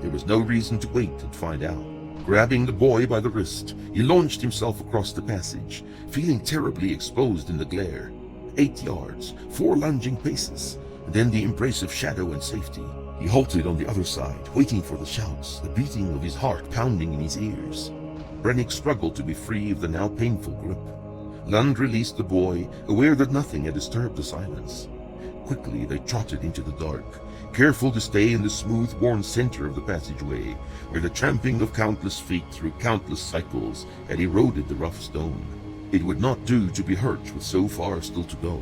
There was no reason to wait and find out. Grabbing the boy by the wrist, he launched himself across the passage, feeling terribly exposed in the glare. 8 yards, 4 lunging paces, and then the embrace of shadow and safety. He halted on the other side, waiting for the shouts, the beating of his heart pounding in his ears. Brennick struggled to be free of the now painful grip. Lund released the boy, aware that nothing had disturbed the silence. Quickly they trotted into the dark, careful to stay in the smooth, worn center of the passageway, where the tramping of countless feet through countless cycles had eroded the rough stone. It would not do to be hurt with so far still to go.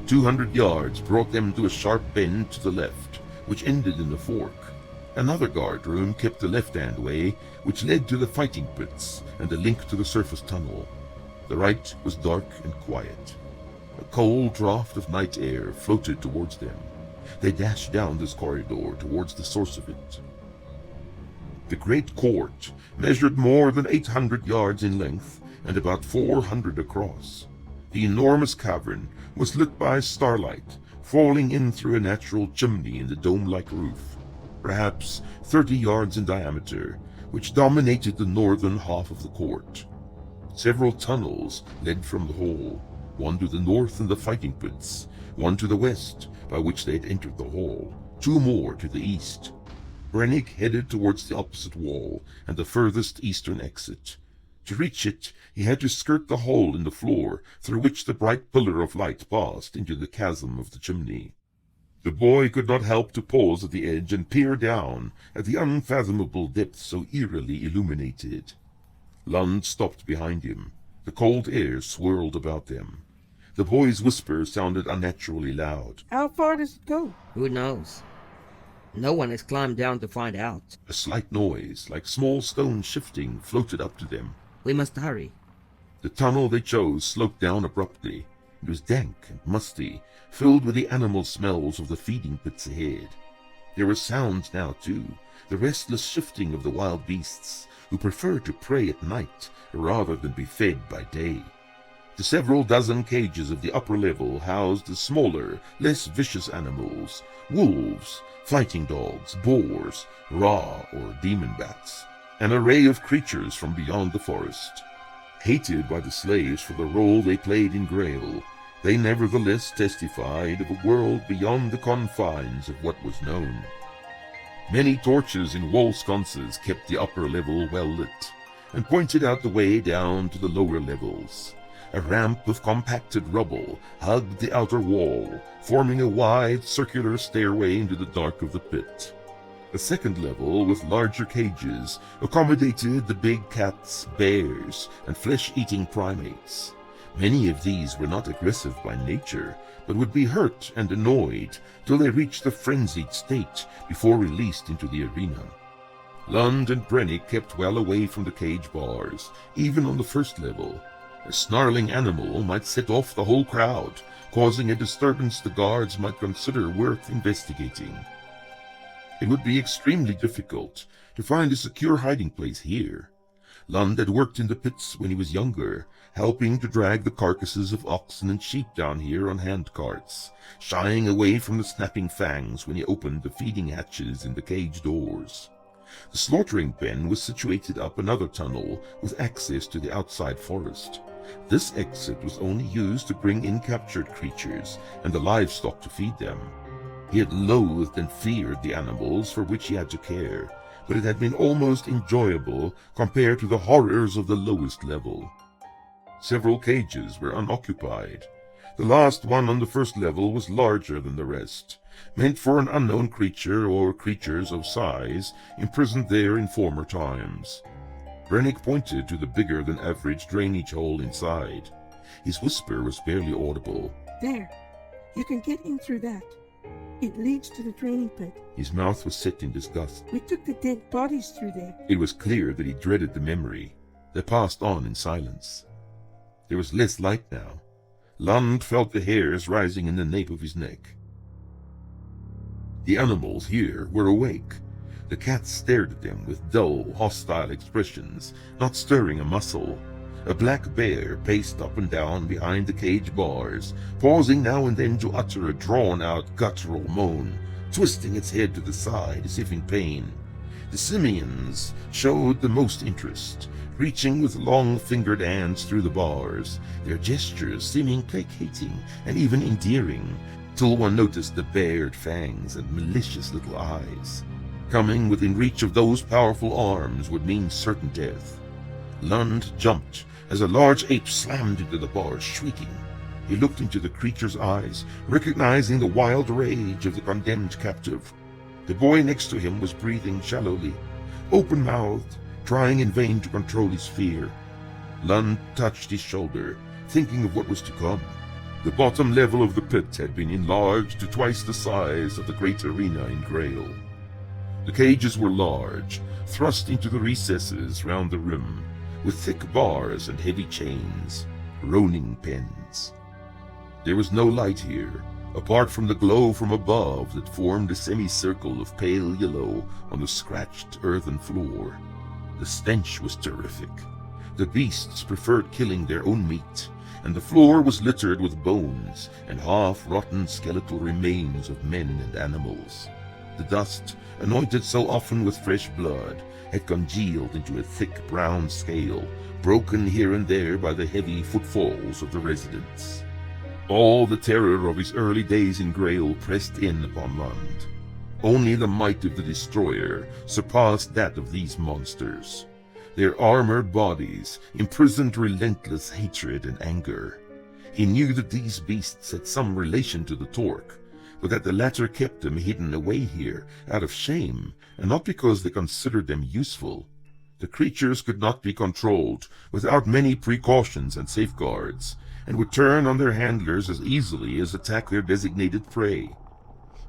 200 yards brought them to a sharp bend to the left, which ended in a fork. Another guard room kept the left-hand way, which led to the fighting pits and a link to the surface tunnel. The right was dark and quiet. A cold draught of night air floated towards them. They dashed down this corridor towards the source of it. The great court measured more than 800 yards in length and about 400 across. The enormous cavern was lit by starlight, falling in through a natural chimney in the dome-like roof, perhaps 30 yards in diameter, which dominated the northern half of the court. Several tunnels led from the hall, one to the north in the fighting pits, one to the west, by which they had entered the hall, two more to the east. Brennick headed towards the opposite wall and the furthest eastern exit. To reach it, he had to skirt the hole in the floor through which the bright pillar of light passed into the chasm of the chimney. The boy could not help to pause at the edge and peer down at the unfathomable depths so eerily illuminated. Lund stopped behind him. The cold air swirled about them. The boy's whisper sounded unnaturally loud. How far does it go? Who knows? No one has climbed down to find out. A slight noise, like small stones shifting, floated up to them. We must hurry. The tunnel they chose sloped down abruptly. It was dank and musty, filled with the animal smells of the feeding pits ahead. There were sounds now, too, the restless shifting of the wild beasts, who preferred to prey at night rather than be fed by day. The several dozen cages of the upper level housed the smaller, less vicious animals, wolves, fighting dogs, boars, ra or demon bats, an array of creatures from beyond the forest. Hated by the slaves for the role they played in Graille, they nevertheless testified of a world beyond the confines of what was known. Many torches in wall sconces kept the upper level well lit, and pointed out the way down to the lower levels. A ramp of compacted rubble hugged the outer wall, forming a wide circular stairway into the dark of the pit. The second level, with larger cages, accommodated the big cats, bears, and flesh-eating primates. Many of these were not aggressive by nature, but would be hurt and annoyed till they reached a frenzied state before released into the arena. Lund and Brennick kept well away from the cage bars, even on the first level. A snarling animal might set off the whole crowd, causing a disturbance the guards might consider worth investigating. It would be extremely difficult to find a secure hiding place here. Lund had worked in the pits when he was younger, helping to drag the carcasses of oxen and sheep down here on hand carts, shying away from the snapping fangs when he opened the feeding hatches in the cage doors. The slaughtering pen was situated up another tunnel with access to the outside forest. This exit was only used to bring in captured creatures and the livestock to feed them. He had loathed and feared the animals for which he had to care, but it had been almost enjoyable compared to the horrors of the lowest level. Several cages were unoccupied. The last one on the first level was larger than the rest, meant for an unknown creature or creatures of size imprisoned there in former times. Brennick pointed to the bigger-than-average drainage hole inside. His whisper was barely audible. There. You can get in through that. It leads to the training pit. His mouth was set in disgust. We took the dead bodies through there. It was clear that he dreaded the memory. They passed on in silence. There was less light now. Lund felt the hairs rising in the nape of his neck. The animals here were awake. The cats stared at them with dull, hostile expressions, not stirring a muscle. A black bear paced up and down behind the cage bars, pausing now and then to utter a drawn-out guttural moan, twisting its head to the side as if in pain. The simians showed the most interest, reaching with long-fingered hands through the bars, their gestures seeming placating and even endearing, till one noticed the bared fangs and malicious little eyes. Coming within reach of those powerful arms would mean certain death. Lund jumped as a large ape slammed into the bars, shrieking. He looked into the creature's eyes, recognizing the wild rage of the condemned captive. The boy next to him was breathing shallowly, open-mouthed, trying in vain to control his fear. Lund touched his shoulder, thinking of what was to come. The bottom level of the pit had been enlarged to twice the size of the great arena in Graille. The cages were large, thrust into the recesses round the rim, with thick bars and heavy chains, roning pens. There was no light here, apart from the glow from above that formed a semicircle of pale yellow on the scratched earthen floor. The stench was terrific. The beasts preferred killing their own meat, and the floor was littered with bones and half-rotten skeletal remains of men and animals. The dust, anointed so often with fresh blood, had congealed into a thick brown scale, broken here and there by the heavy footfalls of the residents. All the terror of his early days in Graille pressed in upon Lund. Only the might of the destroyer surpassed that of these monsters. Their armored bodies imprisoned relentless hatred and anger. He knew that these beasts had some relation to the Torque, but that the latter kept them hidden away here out of shame, and not because they considered them useful. The creatures could not be controlled without many precautions and safeguards, and would turn on their handlers as easily as attack their designated prey.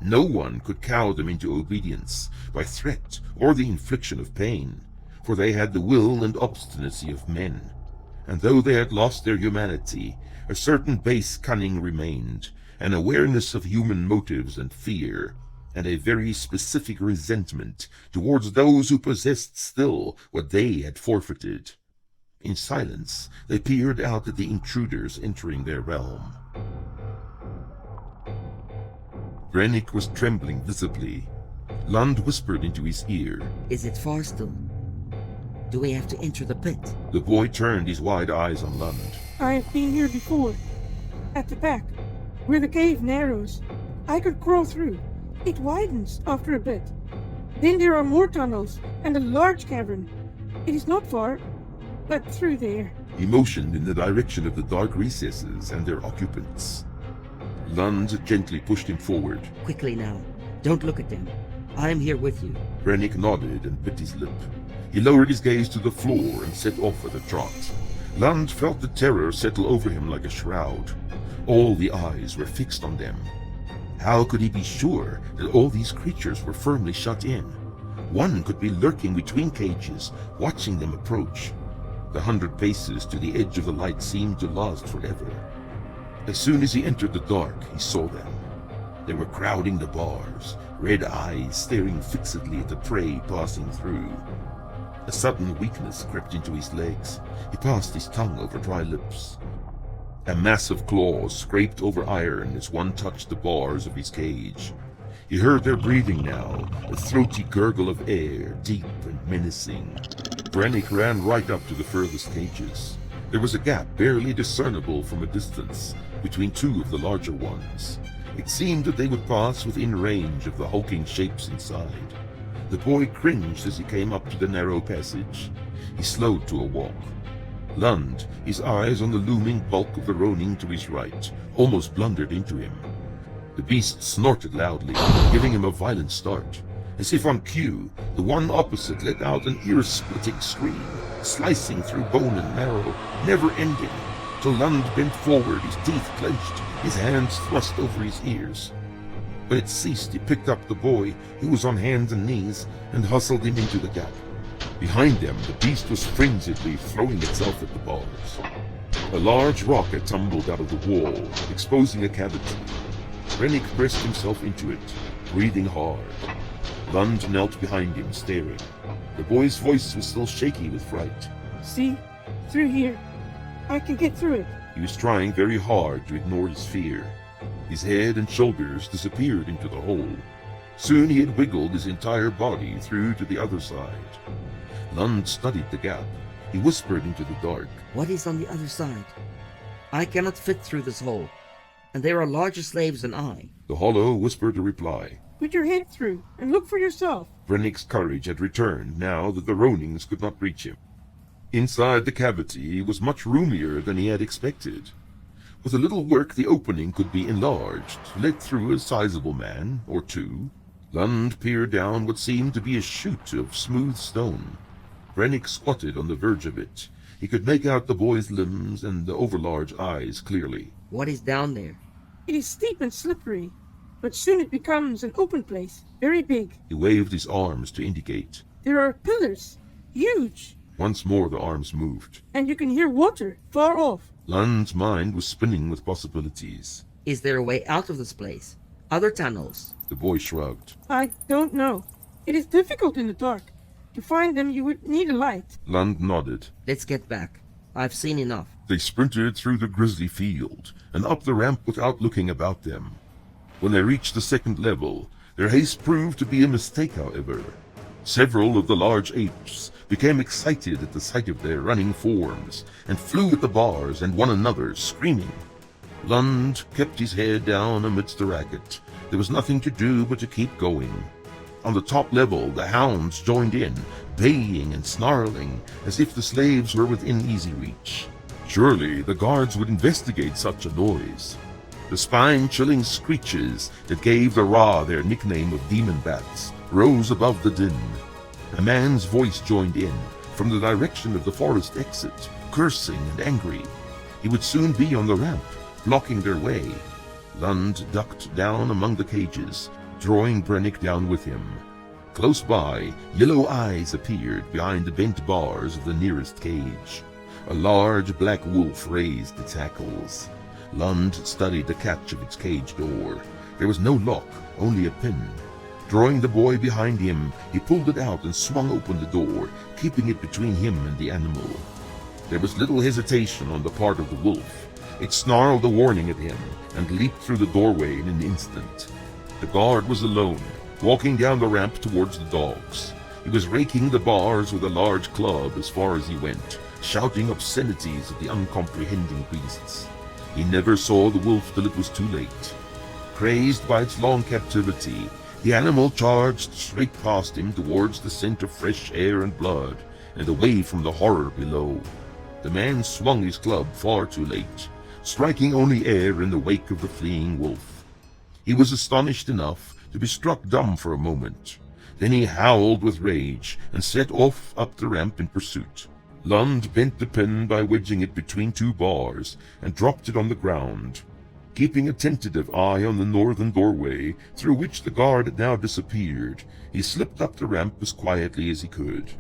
No one could cow them into obedience by threat or the infliction of pain, for they had the will and obstinacy of men, and though they had lost their humanity, a certain base cunning remained, an awareness of human motives and fear, and a very specific resentment towards those who possessed still what they had forfeited. In silence, they peered out at the intruders entering their realm. Graille was trembling visibly. Lund whispered into his ear. Is it far still? Do we have to enter the pit? The boy turned his wide eyes on Lund. I have been here before. At the back, where the cave narrows. I could crawl through. It widens after a bit. Then there are more tunnels and a large cavern. It is not far, but through there. He motioned in the direction of the dark recesses and their occupants. Lund gently pushed him forward. Quickly now. Don't look at them. I am here with you. Graille nodded and bit his lip. He lowered his gaze to the floor and set off at a trot. Lund felt the terror settle over him like a shroud. All the eyes were fixed on them. How could he be sure that all these creatures were firmly shut in? One could be lurking between cages, watching them approach. The 100 paces to the edge of the light seemed to last forever. As soon as he entered the dark, he saw them. They were crowding the bars, red eyes staring fixedly at the prey passing through. A sudden weakness crept into his legs. He passed his tongue over dry lips. A mass of claws scraped over iron as one touched the bars of his cage. He heard their breathing now, a throaty gurgle of air, deep and menacing. Graille ran right up to the furthest cages. There was a gap barely discernible from a distance between two of the larger ones. It seemed that they would pass within range of the hulking shapes inside. The boy cringed as he came up to the narrow passage. He slowed to a walk. Lund, his eyes on the looming bulk of the Ronin to his right, almost blundered into him. The beast snorted loudly, giving him a violent start. As if on cue, the one opposite let out an ear-splitting scream, slicing through bone and marrow, never ending, till Lund bent forward, his teeth clenched, his hands thrust over his ears. When it ceased, he picked up the boy, who was on hands and knees, and hustled him into the gap. Behind them, the beast was frenziedly throwing itself at the bars. A large rock had tumbled out of the wall, exposing a cavity. Graille pressed himself into it, breathing hard. Lund knelt behind him, staring. The boy's voice was still shaky with fright. See? Through here. I can get through it. He was trying very hard to ignore his fear. His head and shoulders disappeared into the hole. Soon he had wiggled his entire body through to the other side. Lund studied the gap. He whispered into the dark. What is on the other side? I cannot fit through this hole. And they are larger slaves than I. The hollow whispered a reply. Put your head through and look for yourself. Brennick's courage had returned now that the Ronings could not reach him. Inside the cavity was much roomier than he had expected. With a little work the opening could be enlarged, to let through a sizable man or two. Lund peered down what seemed to be a chute of smooth stone. Brennick squatted on the verge of it. He could make out the boy's limbs and the overlarge eyes clearly. What is down there? It is steep and slippery, but soon it becomes an open place, very big. He waved his arms to indicate. There are pillars, huge, Once more the arms moved. and you can hear water far off. Lund's mind was spinning with possibilities. Is there a way out of this place? Other tunnels? The boy shrugged. I don't know. It is difficult in the dark. To find them, you would need a light. Lund nodded. Let's get back. I've seen enough. They sprinted through the grisly field and up the ramp without looking about them. When they reached the second level, their haste proved to be a mistake, however. Several of the large apes became excited at the sight of their running forms and flew at the bars and one another, screaming. Lund kept his head down amidst the racket. There was nothing to do but to keep going. On the top level, the hounds joined in, baying and snarling, as if the slaves were within easy reach. Surely the guards would investigate such a noise. The spine-chilling screeches that gave the Ra their nickname of demon bats rose above the din. A man's voice joined in, from the direction of the forest exit, cursing and angry. He would soon be on the ramp, blocking their way. Lund ducked down among the cages, drawing Brennick down with him. Close by, yellow eyes appeared behind the bent bars of the nearest cage. A large black wolf raised its hackles. Lund studied the catch of its cage door. There was no lock, only a pin. Drawing the boy behind him, he pulled it out and swung open the door, keeping it between him and the animal. There was little hesitation on the part of the wolf. It snarled a warning at him and leaped through the doorway in an instant. The guard was alone, walking down the ramp towards the dogs. He was raking the bars with a large club as far as he went, shouting obscenities at the uncomprehending beasts. He never saw the wolf till it was too late. Crazed by its long captivity, the animal charged straight past him towards the scent of fresh air and blood, and away from the horror below. The man swung his club far too late, striking only air in the wake of the fleeing wolf. He was astonished enough to be struck dumb for a moment. Then he howled with rage and set off up the ramp in pursuit. Lund bent the pin by wedging it between two bars and dropped it on the ground. Keeping a tentative eye on the northern doorway, through which the guard had now disappeared, he slipped up the ramp as quietly as he could.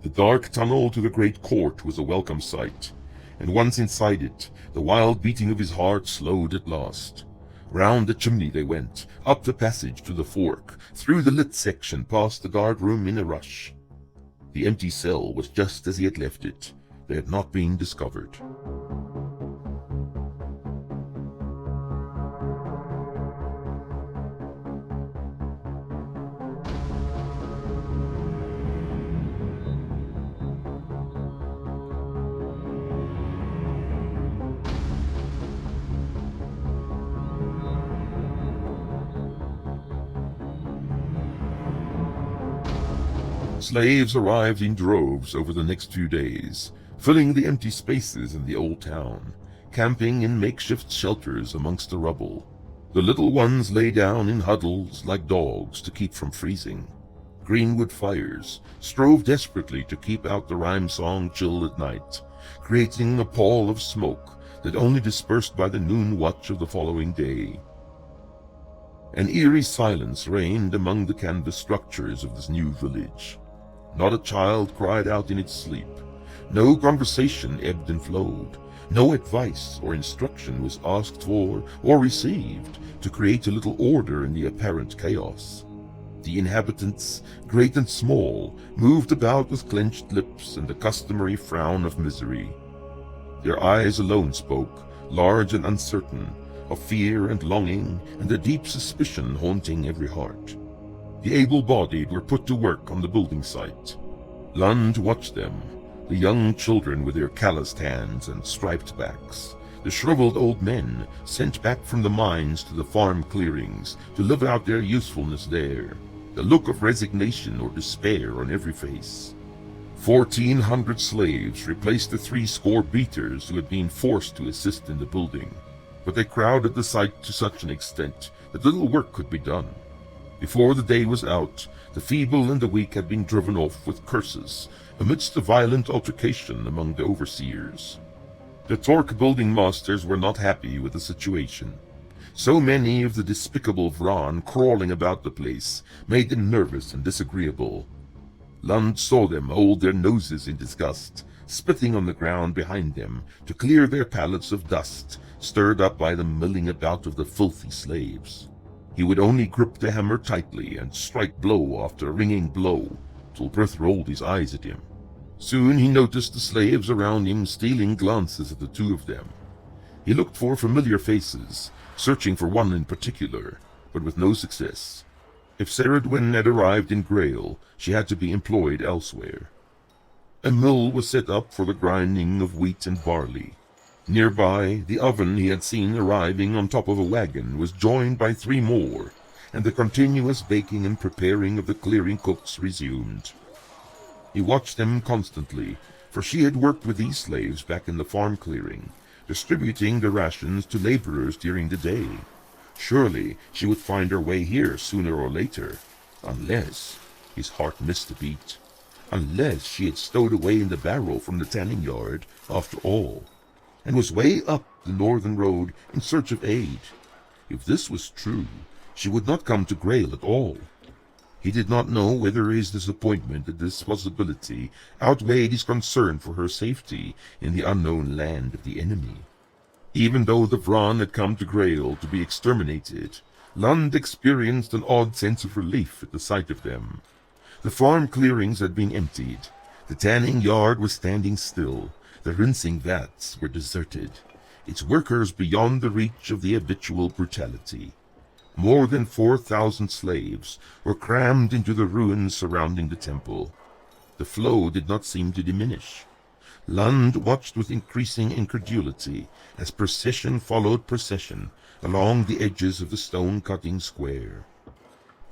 The dark tunnel to the great court was a welcome sight, and once inside it, the wild beating of his heart slowed at last. Round the chimney they went, up the passage to the fork, through the lit section past the guard room in a rush. The empty cell was just as he had left it. They had not been discovered. Slaves arrived in droves over the next few days, filling the empty spaces in the old town, camping in makeshift shelters amongst the rubble. The little ones lay down in huddles like dogs to keep from freezing. Greenwood fires strove desperately to keep out the rhyme-song chill at night, creating a pall of smoke that only dispersed by the noon watch of the following day. An eerie silence reigned among the canvas structures of this new village. Not a child cried out in its sleep. No conversation ebbed and flowed. No advice or instruction was asked for or received to create a little order in the apparent chaos. The inhabitants, great and small, moved about with clenched lips and the customary frown of misery. Their eyes alone spoke, large and uncertain, of fear and longing and a deep suspicion haunting every heart. The able-bodied were put to work on the building site. Lund watched them, the young children with their calloused hands and striped backs, The shriveled old men sent back from the mines to the farm clearings to live out their usefulness there, the look of resignation or despair on every face. 1,400 slaves replaced the 80 beaters who had been forced to assist in the building, but they crowded the site to such an extent that little work could be done. Before the day was out, the feeble and the weak had been driven off with curses amidst a violent altercation among the overseers. The Torque building masters were not happy with the situation. So many of the despicable Vran crawling about the place made them nervous and disagreeable. Lund saw them hold their noses in disgust, spitting on the ground behind them to clear their pallets of dust stirred up by the milling about of the filthy slaves. He would only grip the hammer tightly and strike blow after ringing blow, till Brith rolled his eyes at him. Soon he noticed the slaves around him stealing glances at the two of them. He looked for familiar faces, searching for one in particular, but with no success. If Ceridwen had arrived in Graille, she had to be employed elsewhere. A mill was set up for the grinding of wheat and barley. Nearby, the oven he had seen arriving on top of a wagon was joined by 3 more, and the continuous baking and preparing of the clearing cooks resumed. He watched them constantly, for she had worked with these slaves back in the farm clearing, distributing the rations to laborers during the day. Surely she would find her way here sooner or later, unless— his heart missed a beat— unless she had stowed away in the barrel from the tanning yard after all, and was way up the northern road in search of aid. If this was true, she would not come to Graille at all. He did not know whether his disappointment at this possibility outweighed his concern for her safety in the unknown land of the enemy. Even though the Vran had come to Graille to be exterminated, Lund experienced an odd sense of relief at the sight of them. The farm clearings had been emptied. The tanning yard was standing still. The rinsing vats were deserted, its workers beyond the reach of the habitual brutality. More than 4,000 slaves were crammed into the ruins surrounding the temple. The flow did not seem to diminish. Lund watched with increasing incredulity as procession followed procession along the edges of the stone-cutting square.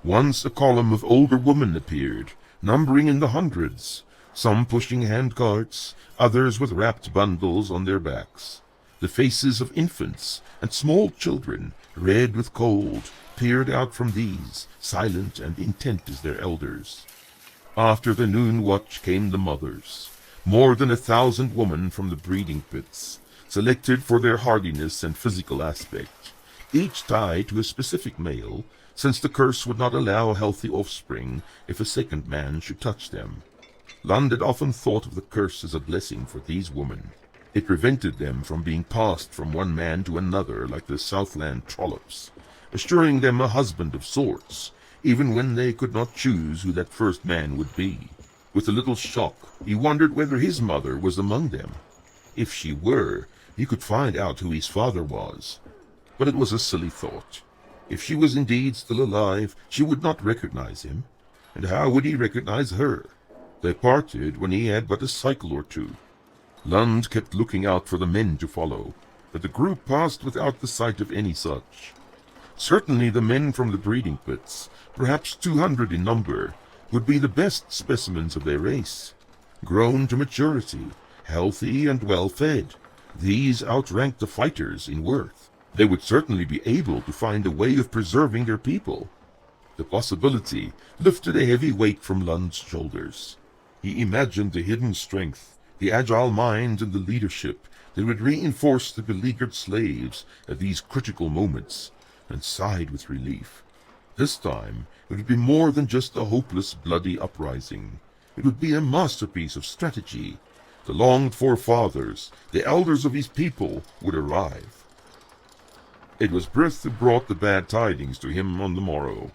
Once a column of older women appeared, numbering in the hundreds, some pushing hand-carts, others with wrapped bundles on their backs. The faces of infants and small children, red with cold, peered out from these, silent and intent as their elders. After the noon watch came the mothers, more than 1,000 women from the breeding pits, selected for their hardiness and physical aspect, each tied to a specific male, since the curse would not allow healthy offspring if a second man should touch them. Lund had often thought of the curse as a blessing for these women. It prevented them from being passed from one man to another like the Southland trollops, assuring them a husband of sorts, even when they could not choose who that first man would be. With a little shock, he wondered whether his mother was among them. If she were, he could find out who his father was. But it was a silly thought. If she was indeed still alive, she would not recognize him. And how would he recognize her? They parted when he had but a cycle or two. Lund kept looking out for the men to follow, but the group passed without the sight of any such. Certainly the men from the breeding pits, perhaps 200 in number, would be the best specimens of their race. Grown to maturity, healthy and well-fed, these outranked the fighters in worth. They would certainly be able to find a way of preserving their people. The possibility lifted a heavy weight from Lund's shoulders. He imagined the hidden strength, the agile mind and the leadership that would reinforce the beleaguered slaves at these critical moments, and sighed with relief. This time it would be more than just a hopeless, bloody uprising. It would be a masterpiece of strategy. The longed-for fathers, the elders of his people, would arrive. It was Brith who brought the bad tidings to him on the morrow.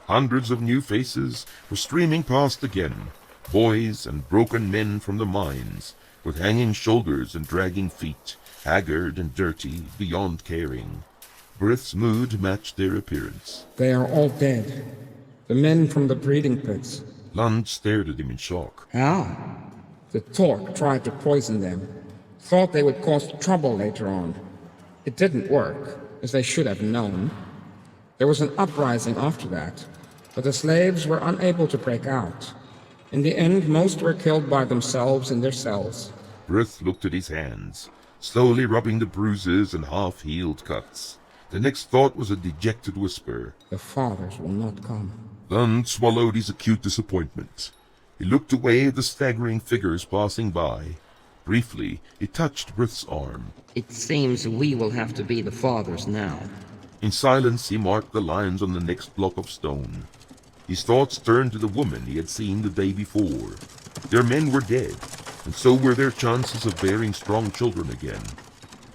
Hundreds of new faces were streaming past again, boys and broken men from the mines, with hanging shoulders and dragging feet, haggard and dirty, beyond caring. Brith's mood matched their appearance. They are all dead. The men from the breeding pits. Lund stared at him in shock. How? The Torque tried to poison them. Thought they would cause trouble later on. It didn't work, as they should have known. There was an uprising after that, but the slaves were unable to break out. In the end, most were killed by themselves in their cells. Brith looked at his hands, slowly rubbing the bruises and half-healed cuts. The next thought was a dejected whisper. The fathers will not come. Lund swallowed his acute disappointment. He looked away at the staggering figures passing by. Briefly, he touched Brith's arm. It seems we will have to be the fathers now. In silence, he marked the lines on the next block of stone. His thoughts turned to the woman he had seen the day before. Their men were dead, and so were their chances of bearing strong children again.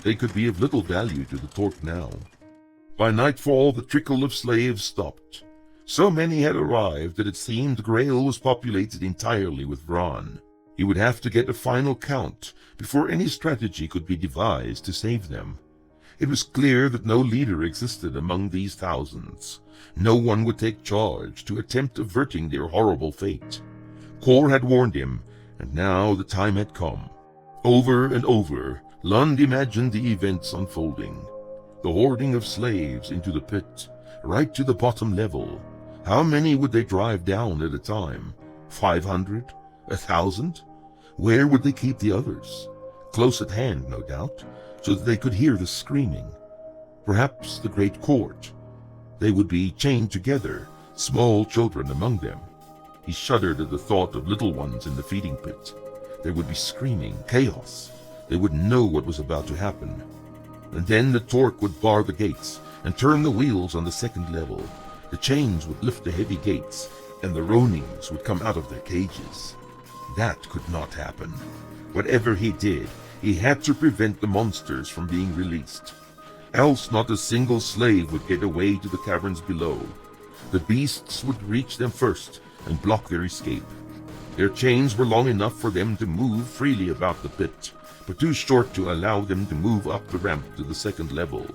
They could be of little value to the Torque now. By nightfall, the trickle of slaves stopped. So many had arrived that it seemed Graille was populated entirely with Vran. He would have to get a final count before any strategy could be devised to save them. It was clear that no leader existed among these thousands. No one would take charge to attempt averting their horrible fate. Kor had warned him, and now the time had come. Over and over, Lund imagined the events unfolding. The hoarding of slaves into the pit, right to the bottom level. How many would they drive down at a time? 500? 1,000? Where would they keep the others? Close at hand, no doubt, so that they could hear the screaming. Perhaps the great court. They would be chained together, small children among them. He shuddered at the thought of little ones in the feeding pit. There would be screaming, chaos. They wouldn't know what was about to happen. And then the Torque would bar the gates and turn the wheels on the second level. The chains would lift the heavy gates, and the Ronings would come out of their cages. That could not happen. Whatever he did, he had to prevent the monsters from being released. Else not a single slave would get away to the caverns below. The beasts would reach them first and block their escape. Their chains were long enough for them to move freely about the pit, but too short to allow them to move up the ramp to the second level.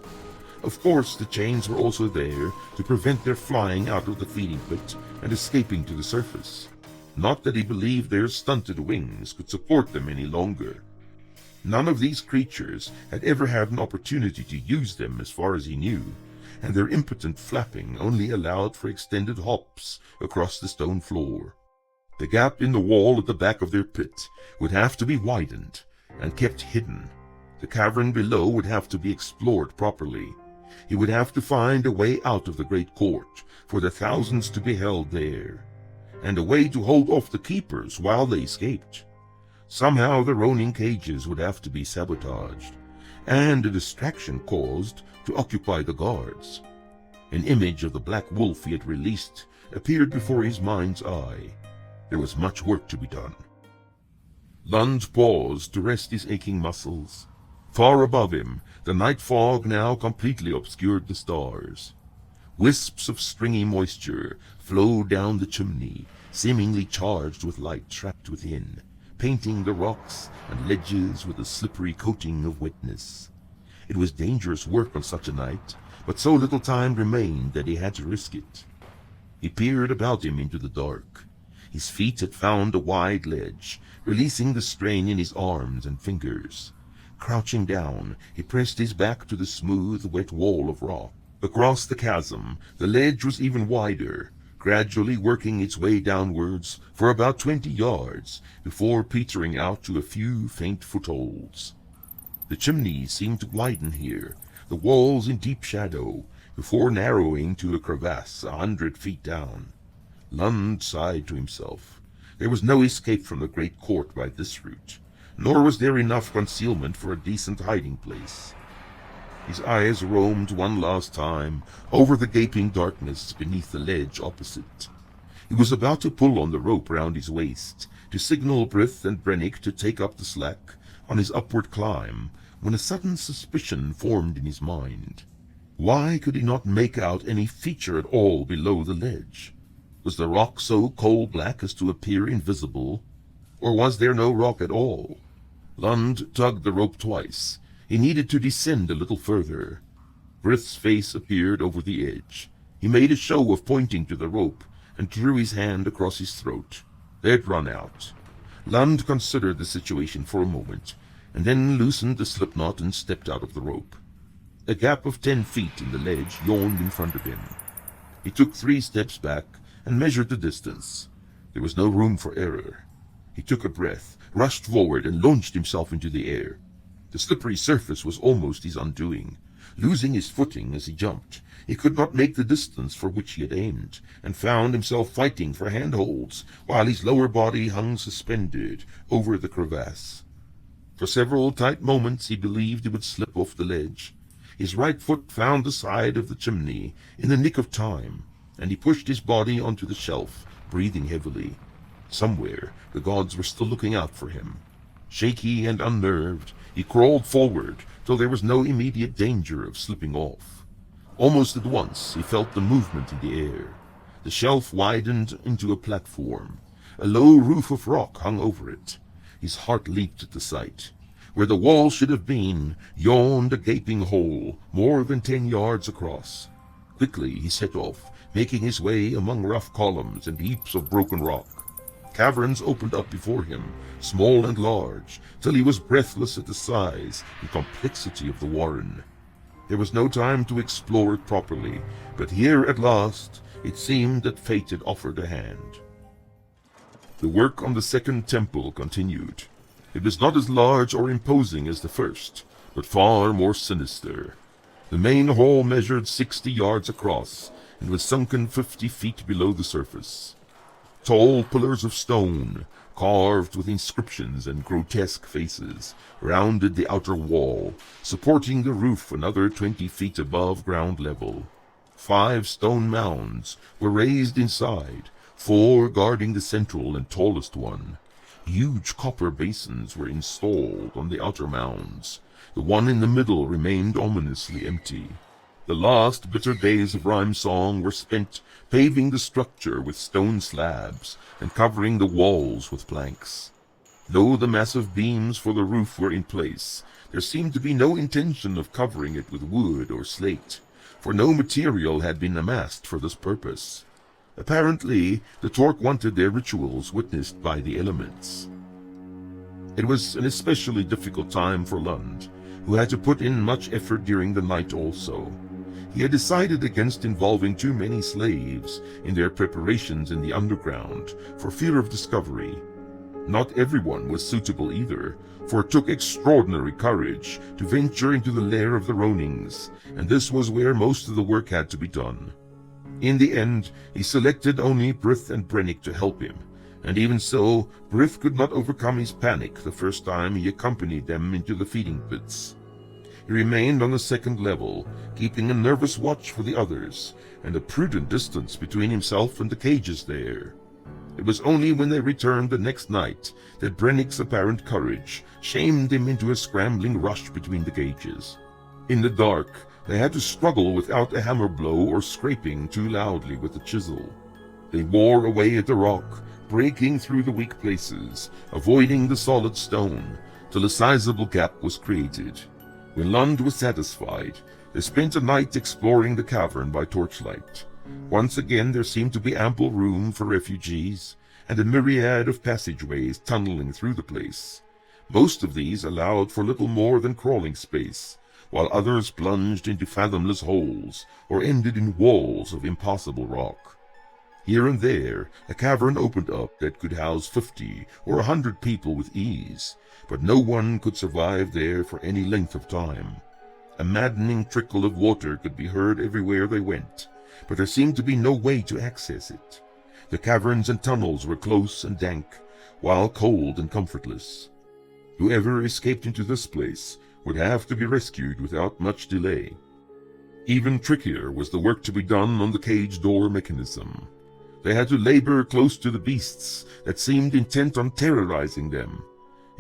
Of course, the chains were also there to prevent their flying out of the feeding pit and escaping to the surface. Not that he believed their stunted wings could support them any longer. None of these creatures had ever had an opportunity to use them as far as he knew, and their impotent flapping only allowed for extended hops across the stone floor. The gap in the wall at the back of their pit would have to be widened and kept hidden. The cavern below would have to be explored properly. He would have to find a way out of the great court for the thousands to be held there, and a way to hold off the keepers while they escaped. Somehow the Ronin cages would have to be sabotaged, and a distraction caused to occupy the guards. An image of the black wolf he had released appeared before his mind's eye. There was much work to be done. Lund paused to rest his aching muscles. Far above him, the night fog now completely obscured the stars. Wisps of stringy moisture flowed down the chimney, seemingly charged with light trapped within, painting the rocks and ledges with a slippery coating of wetness. It was dangerous work on such a night, but so little time remained that he had to risk it. He peered about him into the dark. His feet had found a wide ledge, releasing the strain in his arms and fingers. Crouching down, he pressed his back to the smooth, wet wall of rock. Across the chasm, the ledge was even wider, gradually working its way downwards for about 20 yards before petering out to a few faint footholds. The chimney seemed to widen here, the walls in deep shadow, before narrowing to a crevasse 100 feet down. Lund sighed to himself. There was no escape from the great court by this route, nor was there enough concealment for a decent hiding place. His eyes roamed one last time over the gaping darkness beneath the ledge opposite. He was about to pull on the rope round his waist to signal Brith and Brennick to take up the slack on his upward climb, when a sudden suspicion formed in his mind. Why could he not make out any feature at all below the ledge? Was the rock so coal-black as to appear invisible, or was there no rock at all? Lund tugged the rope twice. He needed to descend a little further. Brith's face appeared over the edge. He made a show of pointing to the rope and drew his hand across his throat. They'd run out. Lund considered the situation for a moment, and then loosened the slipknot and stepped out of the rope. A gap of 10 feet in the ledge yawned in front of him. He took 3 steps back and measured the distance. There was no room for error. He took a breath, rushed forward, and launched himself into the air. The slippery surface was almost his undoing. Losing his footing as he jumped, he could not make the distance for which he had aimed, and found himself fighting for handholds while his lower body hung suspended over the crevasse. For several tight moments he believed he would slip off the ledge. His right foot found the side of the chimney in the nick of time, and he pushed his body onto the shelf, breathing heavily. Somewhere the gods were still looking out for him. Shaky and unnerved, he crawled forward till there was no immediate danger of slipping off. Almost at once he felt the movement in the air. The shelf widened into a platform. A low roof of rock hung over it. His heart leaped at the sight. Where the wall should have been, yawned a gaping hole more than 10 yards across. Quickly he set off, making his way among rough columns and heaps of broken rock. Caverns opened up before him, small and large, till he was breathless at the size and complexity of the warren. There was no time to explore it properly, but here at last it seemed that fate had offered a hand. The work on the second temple continued. It was not as large or imposing as the first, but far more sinister. The main hall measured 60 yards across and was sunken 50 feet below the surface. Tall pillars of stone, carved with inscriptions and grotesque faces, rounded the outer wall, supporting the roof another 20 feet above ground level. 5 stone mounds were raised inside, 4 guarding the central and tallest one. Huge copper basins were installed on the outer mounds. The one in the middle remained ominously empty. The last bitter days of rhyme song were spent paving the structure with stone slabs and covering the walls with planks. Though the massive beams for the roof were in place, there seemed to be no intention of covering it with wood or slate, for no material had been amassed for this purpose. Apparently, the Torque wanted their rituals witnessed by the elements. It was an especially difficult time for Lund, who had to put in much effort during the night also. He had decided against involving too many slaves in their preparations in the underground for fear of discovery. Not everyone was suitable either, for it took extraordinary courage to venture into the lair of the Ronings, and this was where most of the work had to be done. In the end, he selected only Brith and Brennick to help him, and even so, Brith could not overcome his panic the first time he accompanied them into the feeding pits. He remained on the second level, keeping a nervous watch for the others, and a prudent distance between himself and the cages there. It was only when they returned the next night that Brennick's apparent courage shamed him into a scrambling rush between the cages. In the dark, they had to struggle without a hammer blow or scraping too loudly with the chisel. They wore away at the rock, breaking through the weak places, avoiding the solid stone, till a sizable gap was created. When Lund was satisfied, they spent a night exploring the cavern by torchlight. Once again there seemed to be ample room for refugees, and a myriad of passageways tunneling through the place. Most of these allowed for little more than crawling space, while others plunged into fathomless holes or ended in walls of impassable rock. Here and there a cavern opened up that could house 50 or 100 people with ease, but no one could survive there for any length of time. A maddening trickle of water could be heard everywhere they went, but there seemed to be no way to access it. The caverns and tunnels were close and dank, while cold and comfortless. Whoever escaped into this place would have to be rescued without much delay. Even trickier was the work to be done on the cage door mechanism. They had to labor close to the beasts that seemed intent on terrorizing them.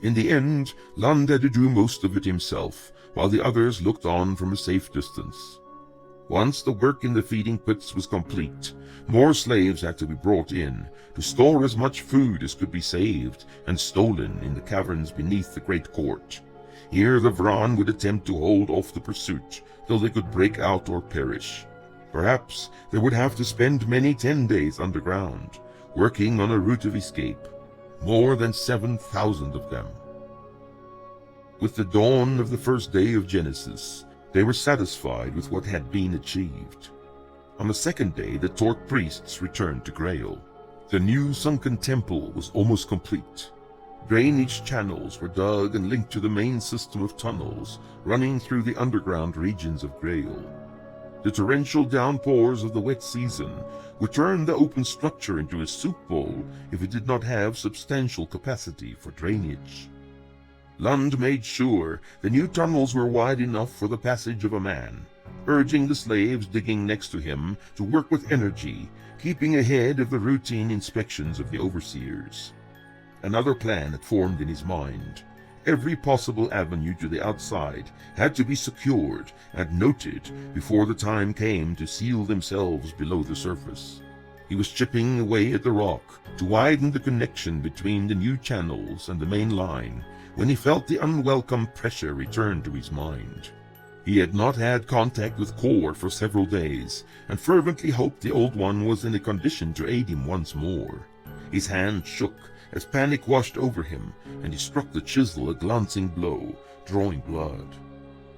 In the end, Lund had to do most of it himself, while the others looked on from a safe distance. Once the work in the feeding pits was complete, more slaves had to be brought in to store as much food as could be saved and stolen in the caverns beneath the great court. Here the Vran would attempt to hold off the pursuit till they could break out or perish. Perhaps they would have to spend many 10 days underground, working on a route of escape. More than 7,000 of them. With the dawn of the first day of Genesis, They were satisfied with what had been achieved. On the second day, the Torque priests returned to Graille. The new sunken temple was almost complete. Drainage channels were dug and linked to the main system of tunnels running through the underground regions of Graille. The torrential downpours of the wet season would turn the open structure into a soup bowl if it did not have substantial capacity for drainage. Lund made sure the new tunnels were wide enough for the passage of a man, urging the slaves digging next to him to work with energy, keeping ahead of the routine inspections of the overseers. Another plan had formed in his mind. Every possible avenue to the outside had to be secured and noted before the time came to seal themselves below the surface. He was chipping away at the rock to widen the connection between the new channels and the main line when he felt the unwelcome pressure return to his mind. He had not had contact with Core for several days, and fervently hoped the Old One was in a condition to aid him once more. His hand shook as panic washed over him, and he struck the chisel a glancing blow, drawing blood.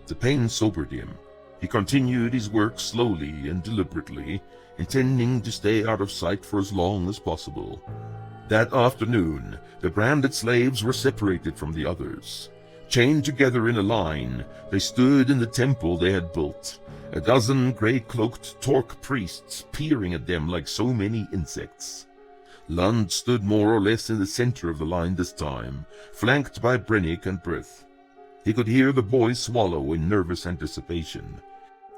The pain sobered him. He continued his work slowly and deliberately, intending to stay out of sight for as long as possible. That afternoon, the branded slaves were separated from the others. Chained together in a line, they stood in the temple they had built, a dozen gray-cloaked Torque priests peering at them like so many insects. Lund stood more or less in the center of the line this time, flanked by Brennick and Brith. He could hear the boys swallow in nervous anticipation.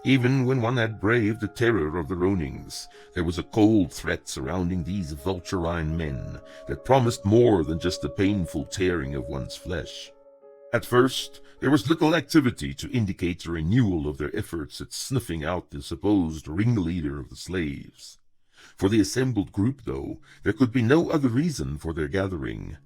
Even when one had braved the terror of the Ronings, there was a cold threat surrounding these vulturine men that promised more than just a painful tearing of one's flesh. At first, there was little activity to indicate a renewal of their efforts at snuffing out the supposed ringleader of the slaves. For the assembled group, though, there could be no other reason for their gathering.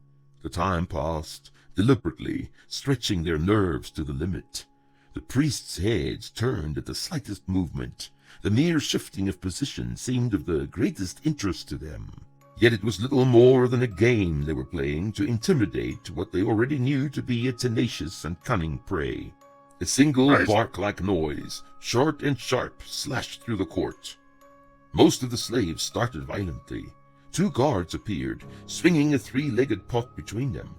The time passed, deliberately, stretching their nerves to the limit. The priests' heads turned at the slightest movement. The mere shifting of position seemed of the greatest interest to them. Yet it was little more than a game they were playing to intimidate what they already knew to be a tenacious and cunning prey. A single bark-like noise, short and sharp, slashed through the court. Most of the slaves started violently. 2 guards appeared, swinging a 3-legged pot between them.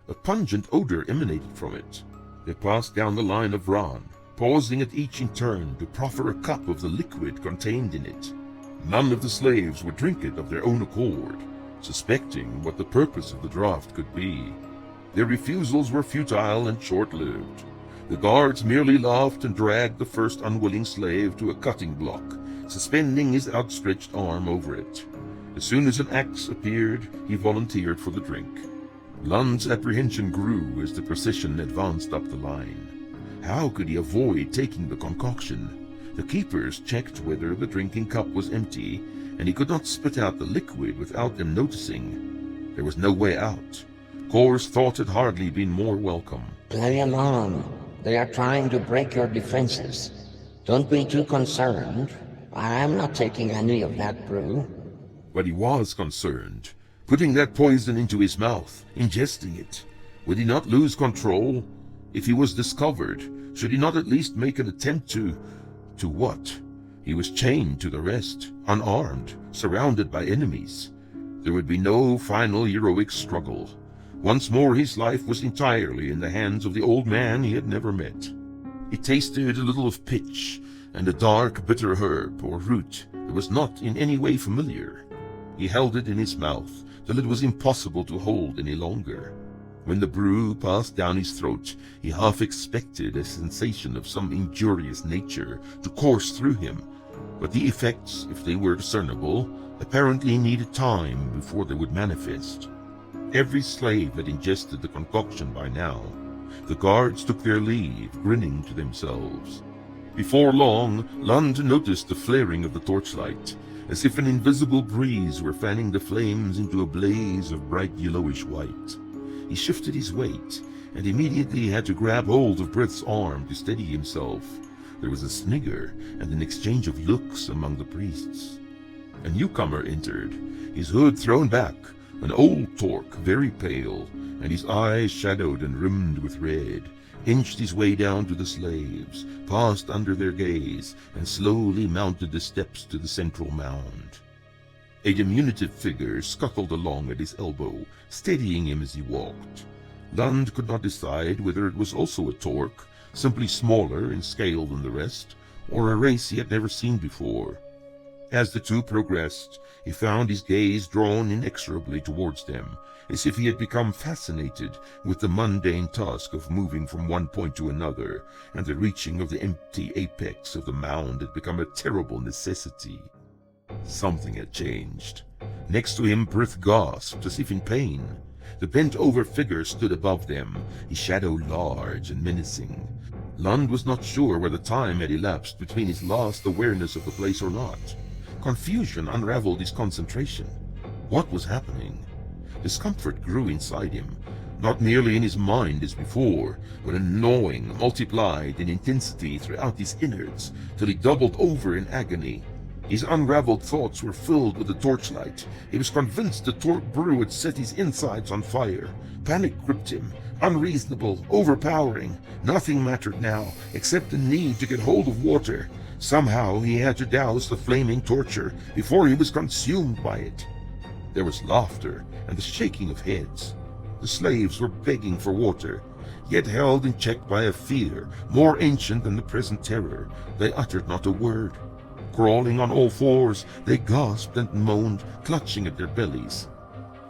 A pungent odor emanated from it. They passed down the line of Ran, pausing at each in turn to proffer a cup of the liquid contained in it. None of the slaves would drink it of their own accord, suspecting what the purpose of the draught could be. Their refusals were futile and short-lived. The guards merely laughed and dragged the first unwilling slave to a cutting block, suspending his outstretched arm over it. As soon as an axe appeared, he volunteered for the drink. Lund's apprehension grew as the procession advanced up the line. How could he avoid taking the concoction? The keepers checked whether the drinking cup was empty, and he could not spit out the liquid without them noticing. There was no way out. Core's thought had hardly been more welcome. Play along. They are trying to break your defenses. Don't be too concerned. I'm not taking any of that brew. But he was concerned. Putting that poison into his mouth, ingesting it. Would he not lose control? If he was discovered, should he not at least make an attempt to what? He was chained to the rest, unarmed, surrounded by enemies. There would be no final heroic struggle. Once more his life was entirely in the hands of the old man he had never met. He tasted a little of pitch, and a dark, bitter herb or root that was not in any way familiar. He held it in his mouth till it was impossible to hold any longer. When the brew passed down his throat, he half expected a sensation of some injurious nature to course through him, but the effects, if they were discernible, apparently needed time before they would manifest. Every slave had ingested the concoction by now. The guards took their leave, grinning to themselves. Before long, Lund noticed the flaring of the torchlight, as if an invisible breeze were fanning the flames into a blaze of bright yellowish white. He shifted his weight, and immediately had to grab hold of Brith's arm to steady himself. There was a snigger and an exchange of looks among the priests. A newcomer entered, his hood thrown back, an old Torque, very pale, and his eyes shadowed and rimmed with red, inched his way down to the slaves, passed under their gaze, and slowly mounted the steps to the central mound. A diminutive figure scuttled along at his elbow, steadying him as he walked. Lund could not decide whether it was also a Torque, simply smaller in scale than the rest, or a race he had never seen before. As the two progressed, he found his gaze drawn inexorably towards them, as if he had become fascinated with the mundane task of moving from one point to another, and the reaching of the empty apex of the mound had become a terrible necessity. Something had changed. Next to him, Brith gasped, as if in pain. The bent-over figure stood above them, his shadow large and menacing. Lund was not sure whether time had elapsed between his last awareness of the place or not. Confusion unraveled his concentration. What was happening? Discomfort grew inside him, not merely in his mind as before, but a gnawing multiplied in intensity throughout his innards, till he doubled over in agony. His unraveled thoughts were filled with the torchlight. He was convinced the Torque brew had set his insides on fire. Panic gripped him, unreasonable, overpowering. Nothing mattered now, except the need to get hold of water. Somehow he had to douse the flaming torture before he was consumed by it. There was laughter and the shaking of heads. The slaves were begging for water, yet held in check by a fear more ancient than the present terror. They uttered not a word. Crawling on all fours, they gasped and moaned, clutching at their bellies.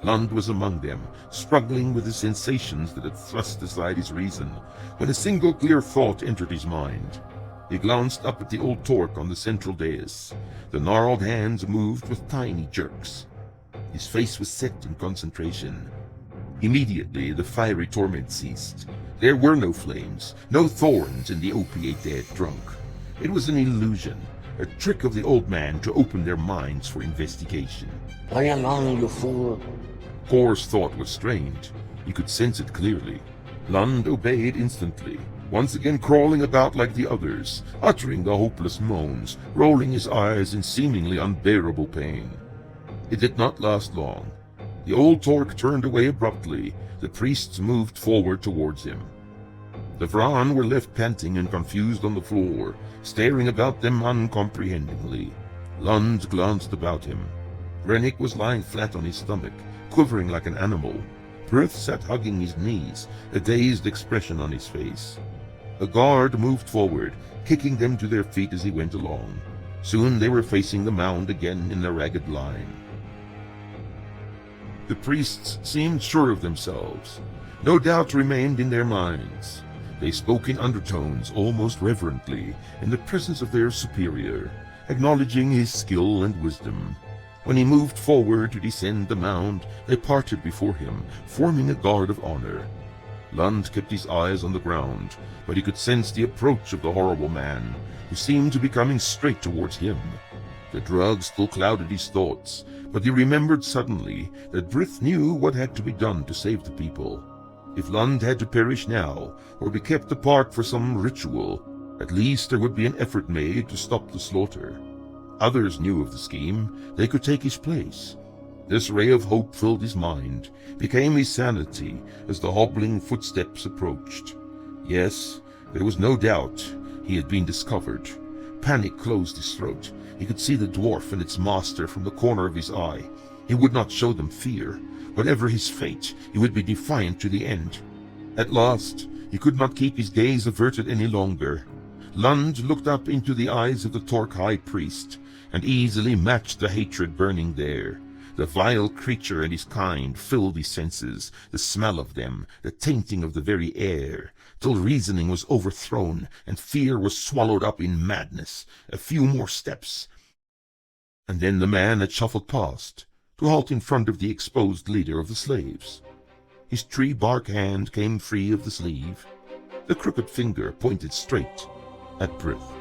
Lund was among them, struggling with the sensations that had thrust aside his reason, when a single clear thought entered his mind. He glanced up at the old Torque on the central dais. The gnarled hands moved with tiny jerks. His face was set in concentration. Immediately, the fiery torment ceased. There were no flames, no thorns in the opiate they had drunk. It was an illusion, a trick of the old man to open their minds for investigation. Play along, you fool. Kor's thought was strained. He could sense it clearly. Lund obeyed instantly, once again crawling about like the others, uttering the hopeless moans, rolling his eyes in seemingly unbearable pain. It did not last long. The old Torque turned away abruptly. The priests moved forward towards him. The Vran were left panting and confused on the floor, staring about them uncomprehendingly. Lund glanced about him. Rennick was lying flat on his stomach, quivering like an animal. Brith sat hugging his knees, a dazed expression on his face. A guard moved forward, kicking them to their feet as he went along. Soon they were facing the mound again in a ragged line. The priests seemed sure of themselves. No doubt remained in their minds. They spoke in undertones, almost reverently, in the presence of their superior, acknowledging his skill and wisdom. When he moved forward to descend the mound, they parted before him, forming a guard of honor. Lund kept his eyes on the ground, but he could sense the approach of the horrible man, who seemed to be coming straight towards him. The drug still clouded his thoughts, but he remembered suddenly that Brith knew what had to be done to save the people. If Lund had to perish now, or be kept apart for some ritual, at least there would be an effort made to stop the slaughter. Others knew of the scheme. They could take his place. This ray of hope filled his mind, became his sanity as the hobbling footsteps approached. Yes, there was no doubt he had been discovered. Panic closed his throat. He could see the dwarf and its master from the corner of his eye. He would not show them fear. Whatever his fate, he would be defiant to the end. At last, he could not keep his gaze averted any longer. Lund looked up into the eyes of the Torque High Priest, and easily matched the hatred burning there. The vile creature and his kind filled his senses, the smell of them, the tainting of the very air, till reasoning was overthrown, and fear was swallowed up in madness. A few more steps, and then the man had shuffled past, to halt in front of the exposed leader of the slaves. His tree-bark hand came free of the sleeve. The crooked finger pointed straight at Brith.